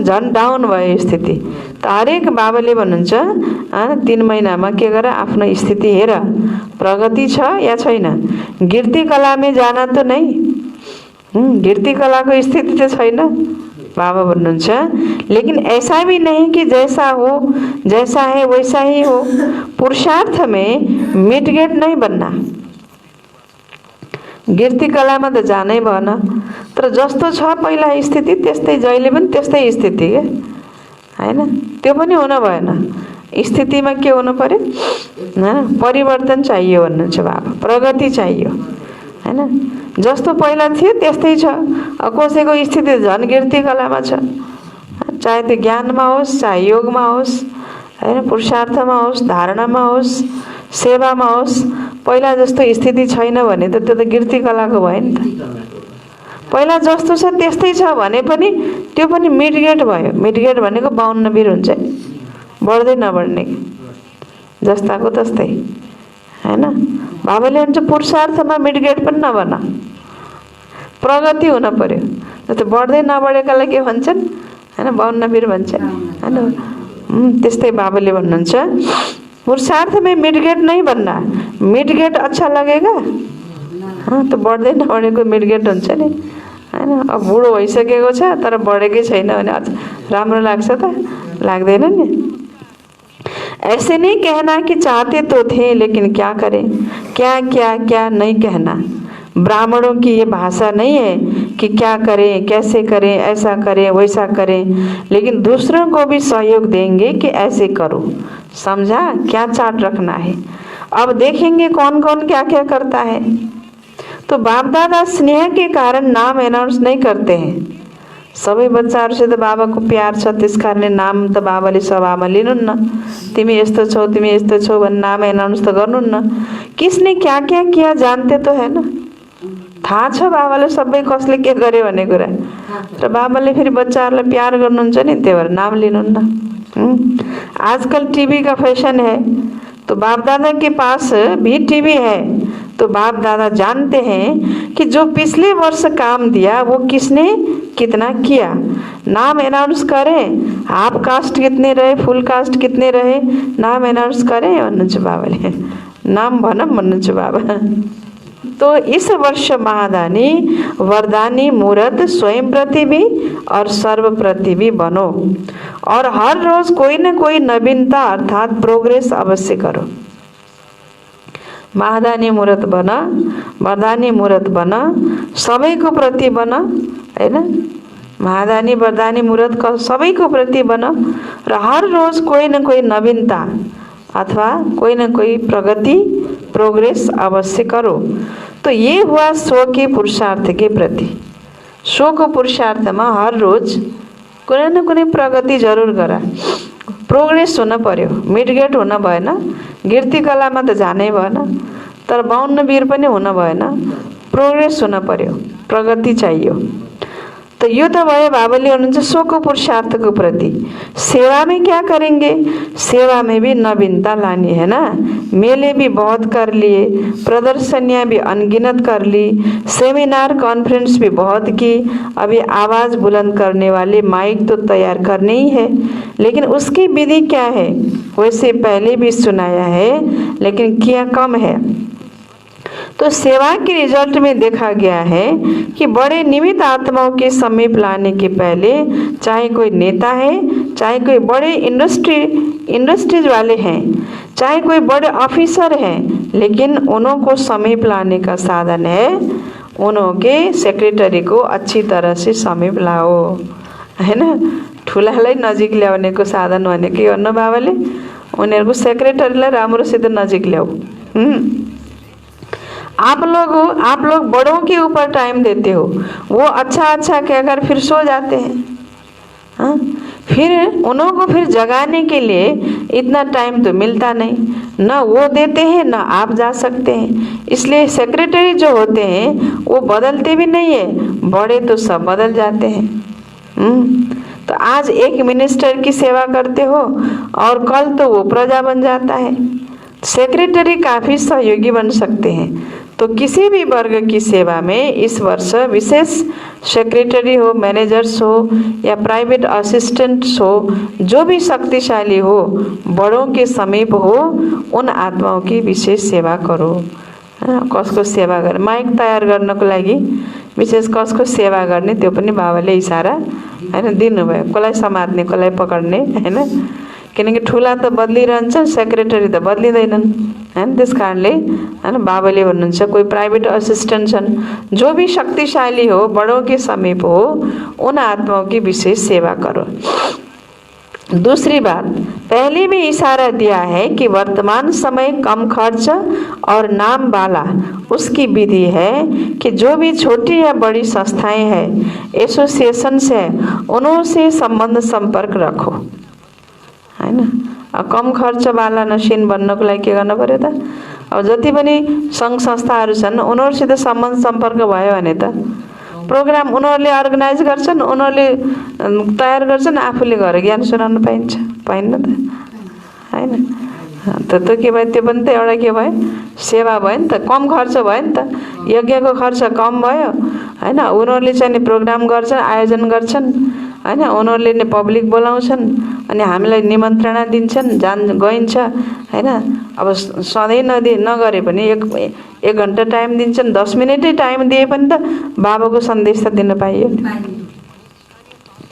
झन् डाउन भयो स्थिति। त हरेक बाबाले भन्नुहुन्छ 3 महिनामा के गर आफ्नो स्थिति हेर, प्रगति छ या छैन। गिर्ती कलामा जाना त नै, गिर्ती कलाको स्थिति त छैन बाबा भन्नुहुन्छ। लेकिन ऐसा भी नहीं कि जैसा हो जैसा है वैसा ही हो, पुरुषार्थ में मिटगेट नहीं बनना। गिर्ती कलामा त जानै भएन, तर जस्तो छ पहिला स्थिति त्यस्तै, जहिले पनि त्यस्तै स्थिति के, हैन त्यो पनि हुन भएन। स्थितिमा के हुनु पर्यो, परिवर्तन चाहियो भन्नुहुन्छ बाबा, प्रगति चाहियो, हैन जस्तो पहिला थियो त्यस्तै छ। कसैको स्थिति झन् गिर्ती कलामा छ, चाहे त्यो ज्ञानमा होस्, चाहे योगमा होस्, हैन पुरुषार्थमा होस्, धारणामा होस्, सेवामा होस्, पहिला जस्तो स्थिति छैन भने त त्यो त गिर्ती कलाको भयो नि त। पहिला जस्तो छ त्यस्तै छ भने पनि त्यो पनि मिडगेट भयो। मिडगेट भनेको 52 बिर हुन्छ, बढ्दै नबढ्ने, जस्ताको तस्तै, हैन बाबाले भन्छ पुरुषार्थमा मिडगेट पनि नबना, प्रगति हुन पर्यो। जस्तो बढ्दै नबढेकालाई के भन्छन्, हैन 52 बिर भन्छ, हैन त्यस्तै बाबाले भन्नुहुन्छ पुरुषार्थ में मिडगेट नहीं बनना। मिडगेट अच्छा लगेगा, तो बढ्दै नबढेको मिडगेट हुन्छ नि, हैन अब बुढो भइसकेको छ तर बढेकै छैन भने राम्रो लाग्छ त, लाग्दैन नि। ऐसे नहीं कहना कि चाहते तो थे लेकिन क्या करें, क्या क्या क्या नहीं कहना। ब्राह्मणों की ये भाषा नहीं है कि क्या करें, कैसे करें, ऐसा करें, वैसा करें, लेकिन दूसरों को भी सहयोग देंगे कि ऐसे करो। समझा, क्या चार्ट रखना है। अब देखेंगे कौन कौन क्या क्या करता है। तो बाप दादा स्नेह के कारण नाम एनाउंस नहीं करते हैं। सबै बच्चाहरूसित बाबाको प्यार छ, त्यसकारणले नाम त बाबाले सभामा लिनुहुन्न, तिमी यस्तो छौ तिमी यस्तो छौ भन्ने नाम एनाउन्स त गर्नुहुन्न। किसने क्या क्या किया जानते तो है ना, थाहा छ बाबाले सबै कसले के गरे भन्ने कुरा। र बाबाले फेरि बच्चाहरूलाई प्यार गर्नुहुन्छ नि, त्यही भएर नाम लिनुहुन्न। आजकल टीवी का फैशन है, तो बाप दादा के पास भी टीवी है, तो बाप दादा जानते हैं कि जो पिछले वर्ष काम दिया वो किसने कितना किया। नाम अनाउंस करें, हाफ कास्ट कितने रहे, फुल कास्ट कितने रहे, नाम अनाउंस करें भन्नुहुन्छ बाबाले, नाम भनौँ भन्नुहुन्छ बाबा। तो इस वर्ष महादानी वरदानी मूर्त स्वयं प्रति भी और सर्व प्रति भी बनो, और हर रोज कोई न कोई नवीनता अर्थात प्रोग्रेस अवश्य करो। महादानी मूर्त बन, वरदानी मूर्त बन, सबैको प्रति बन, हैन महादानी वरदानी मूर्त का सबैको प्रति बन, र हर रोज कोई न कोई नवीनता अथवा कोई न कोई प्रगति प्रोग्रेस अवश्य करो। तो ये हुआ स्व के पुरुषार्थ के प्रति। स्व को पुरुषार्थ में हर रोज कुनै न कुनै प्रगति जरूर गर, प्रोग्रेस हुन पर्यो, मिडगेट हुन भएन, गिर्ती कलामा त जानै भएन, तर 52 बिर पनि हुन भएन, प्रोग्रेस हुन पर्यो, प्रगति चाहियो। तो यो तो भयो बाबाले हुनुहुन्छ स्वको पुरुषार्थको प्रति। सेवा में क्या करेंगे, सेवा में भी नवीनता लानी है ना। मेले भी बहुत कर लिए, प्रदर्शनियां भी अनगिनत कर ली, सेमिनार कॉन्फ्रेंस भी बहुत की, अभी आवाज़ बुलंद करने वाले माइक तो तैयार करने ही है, लेकिन उसकी विधि क्या है वैसे पहले भी सुनाया है, लेकिन किया कम है। तो सेवा के रिजल्ट में देखा गया है कि बड़े निमित्त आत्माओं के समीप लाने के पहले, चाहे कोई नेता है, चाहे कोई बड़े इंडस्ट्रीज वाले हैं, चाहे कोई बड़े ऑफिसर हैं, लेकिन उनको समीप लाने का साधन है उनके सेक्रेटरी को अच्छी तरह से समीप लाओ, है ना। ठुलालाई नजिक ल्याउनेको साधन भनेको के गर्नु बाबाले, उनीहरूको सेक्रेटरीलाई राम्रोसित नजिक ल्याऊ। आप लोग बड़ों के ऊपर टाइम देते हो, वो अच्छा कहकर फिर सो जाते हैं। हाँ, फिर उनको फिर जगाने के लिए इतना टाइम तो मिलता नहीं, ना वो देते हैं ना आप जा सकते हैं। इसलिए सेक्रेटरी जो होते हैं वो बदलते भी नहीं है, बड़े तो सब बदल जाते हैं। तो आज एक मिनिस्टर की सेवा करते हो और कल तो वो प्रजा बन जाता है। सेक्रेटरी काफ़ी सहयोगी बन सकते हैं। तो किसी भी वर्ग की सेवा में इस वर्ष विशेष सेक्रेटरी हो, मैनेजर्स हो या प्राइवेट असिस्टेंट्स हो, जो भी शक्तिशाली हो, बड़ों के समीप हो, उन आत्माओं की विशेष सेवा करो। कसको सेवा गर्ने, माइक तयार गर्नको लागि विशेष कसको सेवा गर्ने त्यो पनि बाबाले इसारा हैन दिनुभयो, कसलाई समात्ने कसलाई पकड्ने, हैन। किनकि ठुला त बदलिरहन्छन्, सेक्रेटरी त बदलिँदैनन्, हैन। त्यस कारणले हैन बाबाले भन्नुहुन्छ कोही प्राइवेट असिस्टेंट छन्, जो भी शक्तिशाली हो, बड़ों के समीप हो, उन आत्माओं की विशेष सेवा करो। दूसरी बात, पहले भी इशारा दिया है कि वर्तमान समय कम खर्च और नाम वाला उसकी विधि है कि जो भी छोटी या बड़ी संस्थाएं हैं, एसोसिएशंस है, उनसे संबंध संपर्क रखो, है ना। कम खर्च वाला नसिन बन्नको लागि के गर्नु पर्यो त? अब जति पनि सङ्घ संस्थाहरू छन् उनीहरूसित सम्बन्ध सम्पर्क भयो भने त प्रोग्राम उनीहरूले अर्गनाइज गर्छन्, उनीहरूले तयार गर्छन्, आफूले गएर ज्ञान सुनाउन पाइन्छ, पाइन्न त, हैन। त के भयो, त्यो पनि त एउटा के भयो, सेवा भयो नि त, कम खर्च भयो नि त, यज्ञको खर्च कम भयो, हैन। उनीहरूले चाहिँ नि प्रोग्राम गर्छन्, आयोजन गर्छन्, हैन। उनीहरूले नै पब्लिक बोलाउँछन् अनि हामीलाई निमन्त्रणा दिन्छन्, गइन्छ, हैन। अब सधैँ नगरे पनि एक घन्टा टाइम दिन्छन्, 10 मिनटै टाइम दिए पनि त बाबाको सन्देश त दिन पाइयो,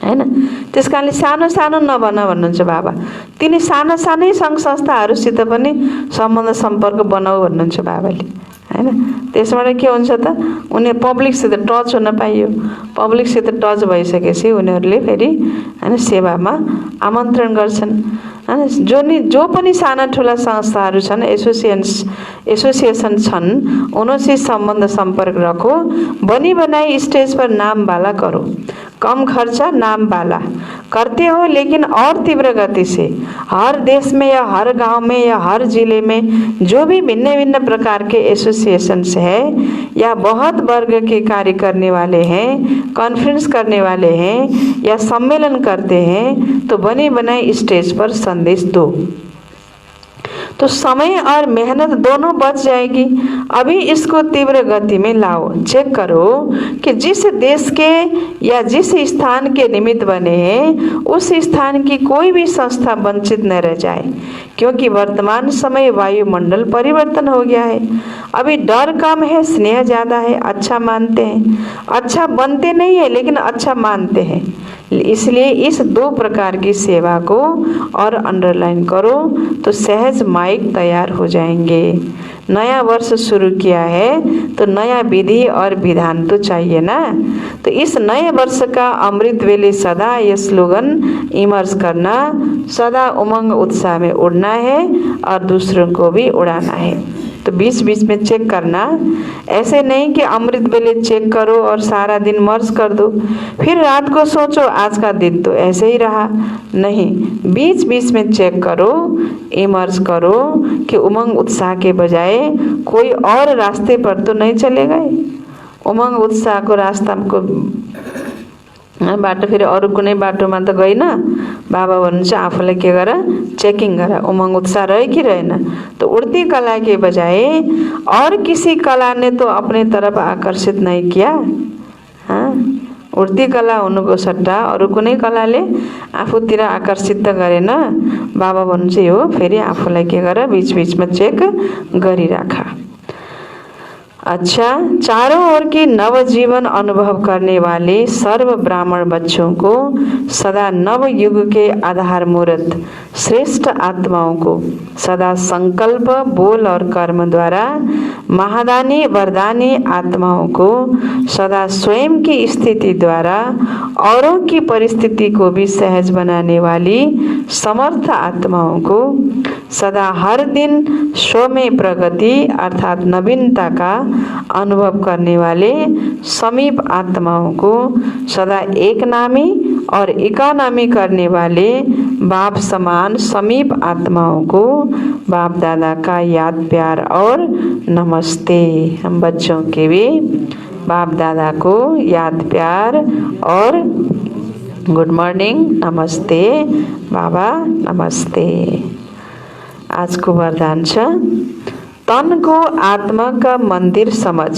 हैन। त्यस कारणले सानो सानो नबना भन्नुहुन्छ बाबा। तिनी साना सानै सङ्घ संस्थाहरूसित पनि सम्बन्ध सम्पर्क बनाऊ भन्नुहुन्छ बाबाले, हैन। त्यसबाट के हुन्छ त, उनी पब्लिकसित टच हुन पाइयो। पब्लिकसित टच भइसकेपछि उनीहरूले फेरि हैन सेवामा आमन्त्रण गर्छन्, हैन। जो पनि साना ठुला संस्थाहरू छन्, एसोसिएसन छन्, उनसे संबंध संपर्क रखो। बनी बनाई स्टेज पर नाम वाला करो, कम खर्चा नाम वाला करते हो, लेकिन और तीव्र गति से हर देश में या हर गांव में या हर जिले में जो भी भिन्न भिन्न प्रकार के एसोसिएशंस है या बहुत वर्ग के कार्य करने वाले हैं, कॉन्फ्रेंस करने वाले हैं या सम्मेलन करते हैं, तो बनी बनाई स्टेज पर संदेश दो। तो समय और मेहनत दोनों बच जाएगी। अभी इसको तीव्र गति में लाओ। चेक करो कि जिस देश के या जिस स्थान के निमित्त बने हैं, उस स्थान की कोई भी संस्था वंचित न रह जाए, क्योंकि वर्तमान समय वायुमंडल परिवर्तन हो गया है। अभी डर कम है, स्नेह ज़्यादा है, अच्छा मानते हैं, अच्छा बनते नहीं है लेकिन अच्छा मानते हैं। इसलिए इस 2 प्रकार की सेवा को और अंडरलाइन करो तो सहज माइक तैयार हो जाएंगे। नया वर्ष शुरू किया है तो नया विधि और विधान तो चाहिए ना। तो इस नए वर्ष का अमृत वेले सदा ये स्लोगन इमर्ज करना, सदा उमंग उत्साह में उड़ना है और दूसरों को भी उड़ाना है। तो बीच बीच में चेक करना, ऐसे नहीं कि अमृत वेले चेक करो और सारा दिन मर्ज कर दो, फिर रात को सोचो आज का दिन तो ऐसे ही रहा। नहीं, बीच बीच में चेक करो, इमर्ज करो कि उमंग उत्साह के बजाय कोई और रास्ते पर तो नहीं चले गए। उमंग उत्साह को रास्ता को बाटो फेरि अरू कुनै बाटोमा त गइन। बाबा भन्नुहुन्छ आफूलाई के गर, चेकिङ गर, उमंग उत्साह रहे कि रहेन। तो उड़ती कला के बजाय और किसी कला ने तो अपने तरफ आकर्षित नहीं किया। हाँ, उड़ती कला हुनुको सट्टा अरू कुनै कलाले आफूतिर आकर्षित त गरेन। बाबा भन्नुहुन्छ यो फेरि आफूलाई के गर, बीच बीचमा चेक गरिराख। अच्छा, चारों ओर की नवजीवन अनुभव करने वाले सर्व ब्राह्मण बच्चों को सदा नव युग के आधार मूर्त श्रेष्ठ आत्माओं को सदा संकल्प, बोल और कर्म द्वारा महादानी वरदानी आत्माओं को सदा स्वयं की स्थिति द्वारा औरों की परिस्थिति को भी सहज बनाने वाली समर्थ आत्माओं को सदा हर दिन स्व में प्रगति अर्थात नवीनता का अनुभव करने वाले समीप आत्माओं को सदा एक नामी और इकानामी करने वाले बाप समान समीप आत्माओं को बाप दादा का याद प्यार और नमस्ते। हम बच्चों के भी बाप दादा को याद प्यार और गुड मॉर्निंग, नमस्ते बाबा, नमस्ते। आज को वरदान छ, तन को आत्मा का मंदिर समझ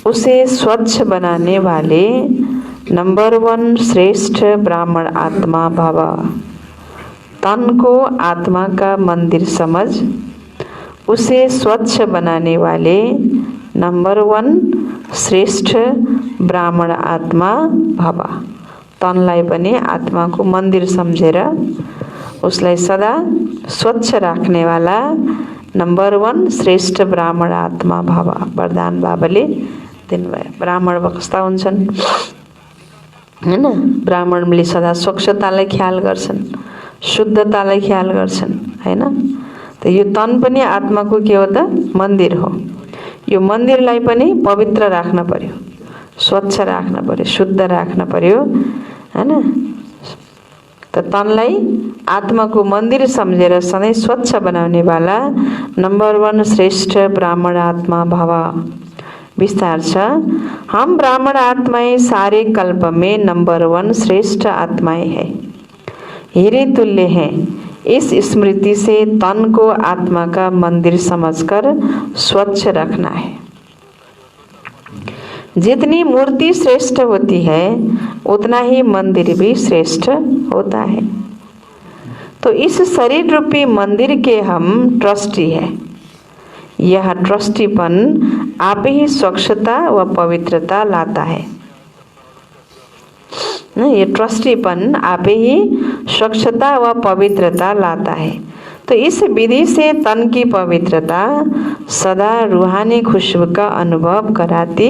उसे स्वच्छ बनाने वाले नंबर 1 श्रेष्ठ ब्राह्मण आत्मा भव। तन को आत्मा का मंदिर समझ उसे स्वच्छ बनाने वाले नंबर 1 श्रेष्ठ ब्राह्मण आत्मा भव। तनलाई पनि आत्माको मन्दिर सम्झेर उसलाई सदा स्वच्छ राख्ने वाला नंबर 1 श्रेष्ठ ब्राह्मण आत्मा भव वरदान बाबाले दिनुभयो। ब्राह्मण कस्ता हुन्छन् हैन? ब्राह्मणले सदा स्वच्छतालाई ख्याल गर्छन्, शुद्धतालाई ख्याल गर्छन् हैन? त यो तन पनि आत्माको के हो त? मन्दिर हो। यो मन्दिरलाई पनि पवित्र राख्न पर्यो, स्वच्छ राख्न पर्यो, शुद्ध राख्न पर्यो हैन? त तनलाई आत्माको मन्दिर सम्झेर सधैँ स्वच्छ बनाउने वाला नंबर 1 श्रेष्ठ ब्राह्मण आत्मा भव। विस्तार छ, हम ब्राह्मण आत्माएं सारे कल्प में नंबर 1 श्रेष्ठ आत्माएं हैं, हीरे तुल्य हैं। इस स्मृति से तन को आत्मा का मंदिर समझकर स्वच्छ रखना है। जितनी मूर्ति श्रेष्ठ होती है उतना ही मंदिर भी श्रेष्ठ होता है। तो इस शरीर रूपी मंदिर के हम ट्रस्टी हैं। यह ट्रस्टीपन आप ही स्वच्छता व पवित्रता लाता है। ये ट्रस्टीपन आप ही स्वच्छता व पवित्रता लाता है। तो इस विधि से तन की पवित्रता सदा रूहानी खुशबू का अनुभव कराती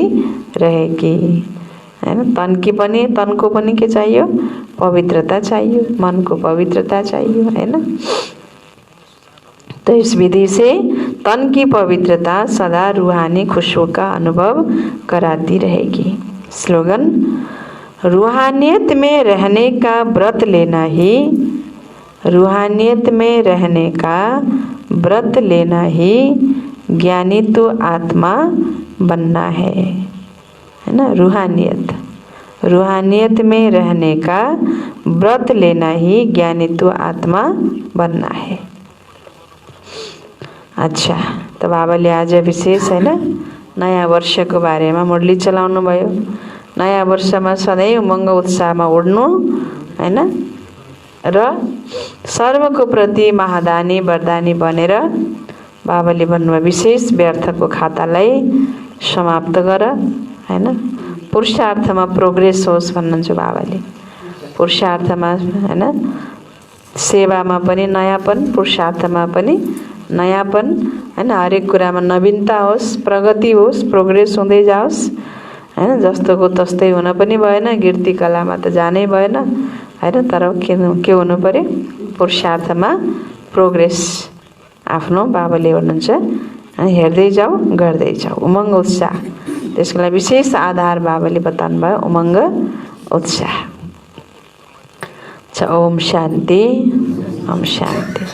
रहेगी हैन? तन को पनि के चाहिए? पवित्रता चाहिए, मन को पवित्रता चाहिए हैन? तो इस विधि से तन की पवित्रता सदा रूहानी खुशबू का अनुभव कराती रहेगी। स्लोगन, रूहानियत में रहने का व्रत लेना ही, रूहानियत में रहने का व्रत लेना ही ज्ञानी तो आत्मा बनना है ना? रूहानियत में रहने का व्रत लेना ही ज्ञानी तो आत्मा बनना है। अच्छा, तो बाबाले आज विशेष हैन नयाँ वर्षको बारेमा मुरली चलाउनु भयो। नयाँ वर्षमा सधैँ उमङ्ग उत्साहमा उड्नु हैन र सर्वको प्रति महादानी वरदानी बनेर बाबाले भन्नुभयो विशेष व्यर्थको खातालाई समाप्त गर हैन? पुरुषार्थमा प्रोग्रेस होस् भन्नुहुन्छ बाबाले। पुरुषार्थमा हैन, सेवामा पनि नयाँपन, पुरुषार्थमा पनि नयाँपन हैन? हरेक कुरामा नवीनता होस्, प्रगति होस्, प्रोग्रेस हुँदै जाओस् हैन? जस्तोको तस्तै हुन पनि भएन, कीर्ति कलामा त जानै भएन हैन? तर के हुनु पर्यो? पुरुषार्थमा प्रोग्रेस आफ्नो बाबाले भन्नुहुन्छ हेर्दै जाऊ, गर्दै जाऊ। उमङ्ग उत्साह, त्यसको लागि विशेष आधार बाबाले बताउनु भयो, उमङ्ग उत्साह। ओम शान्ति, ओम शान्ति।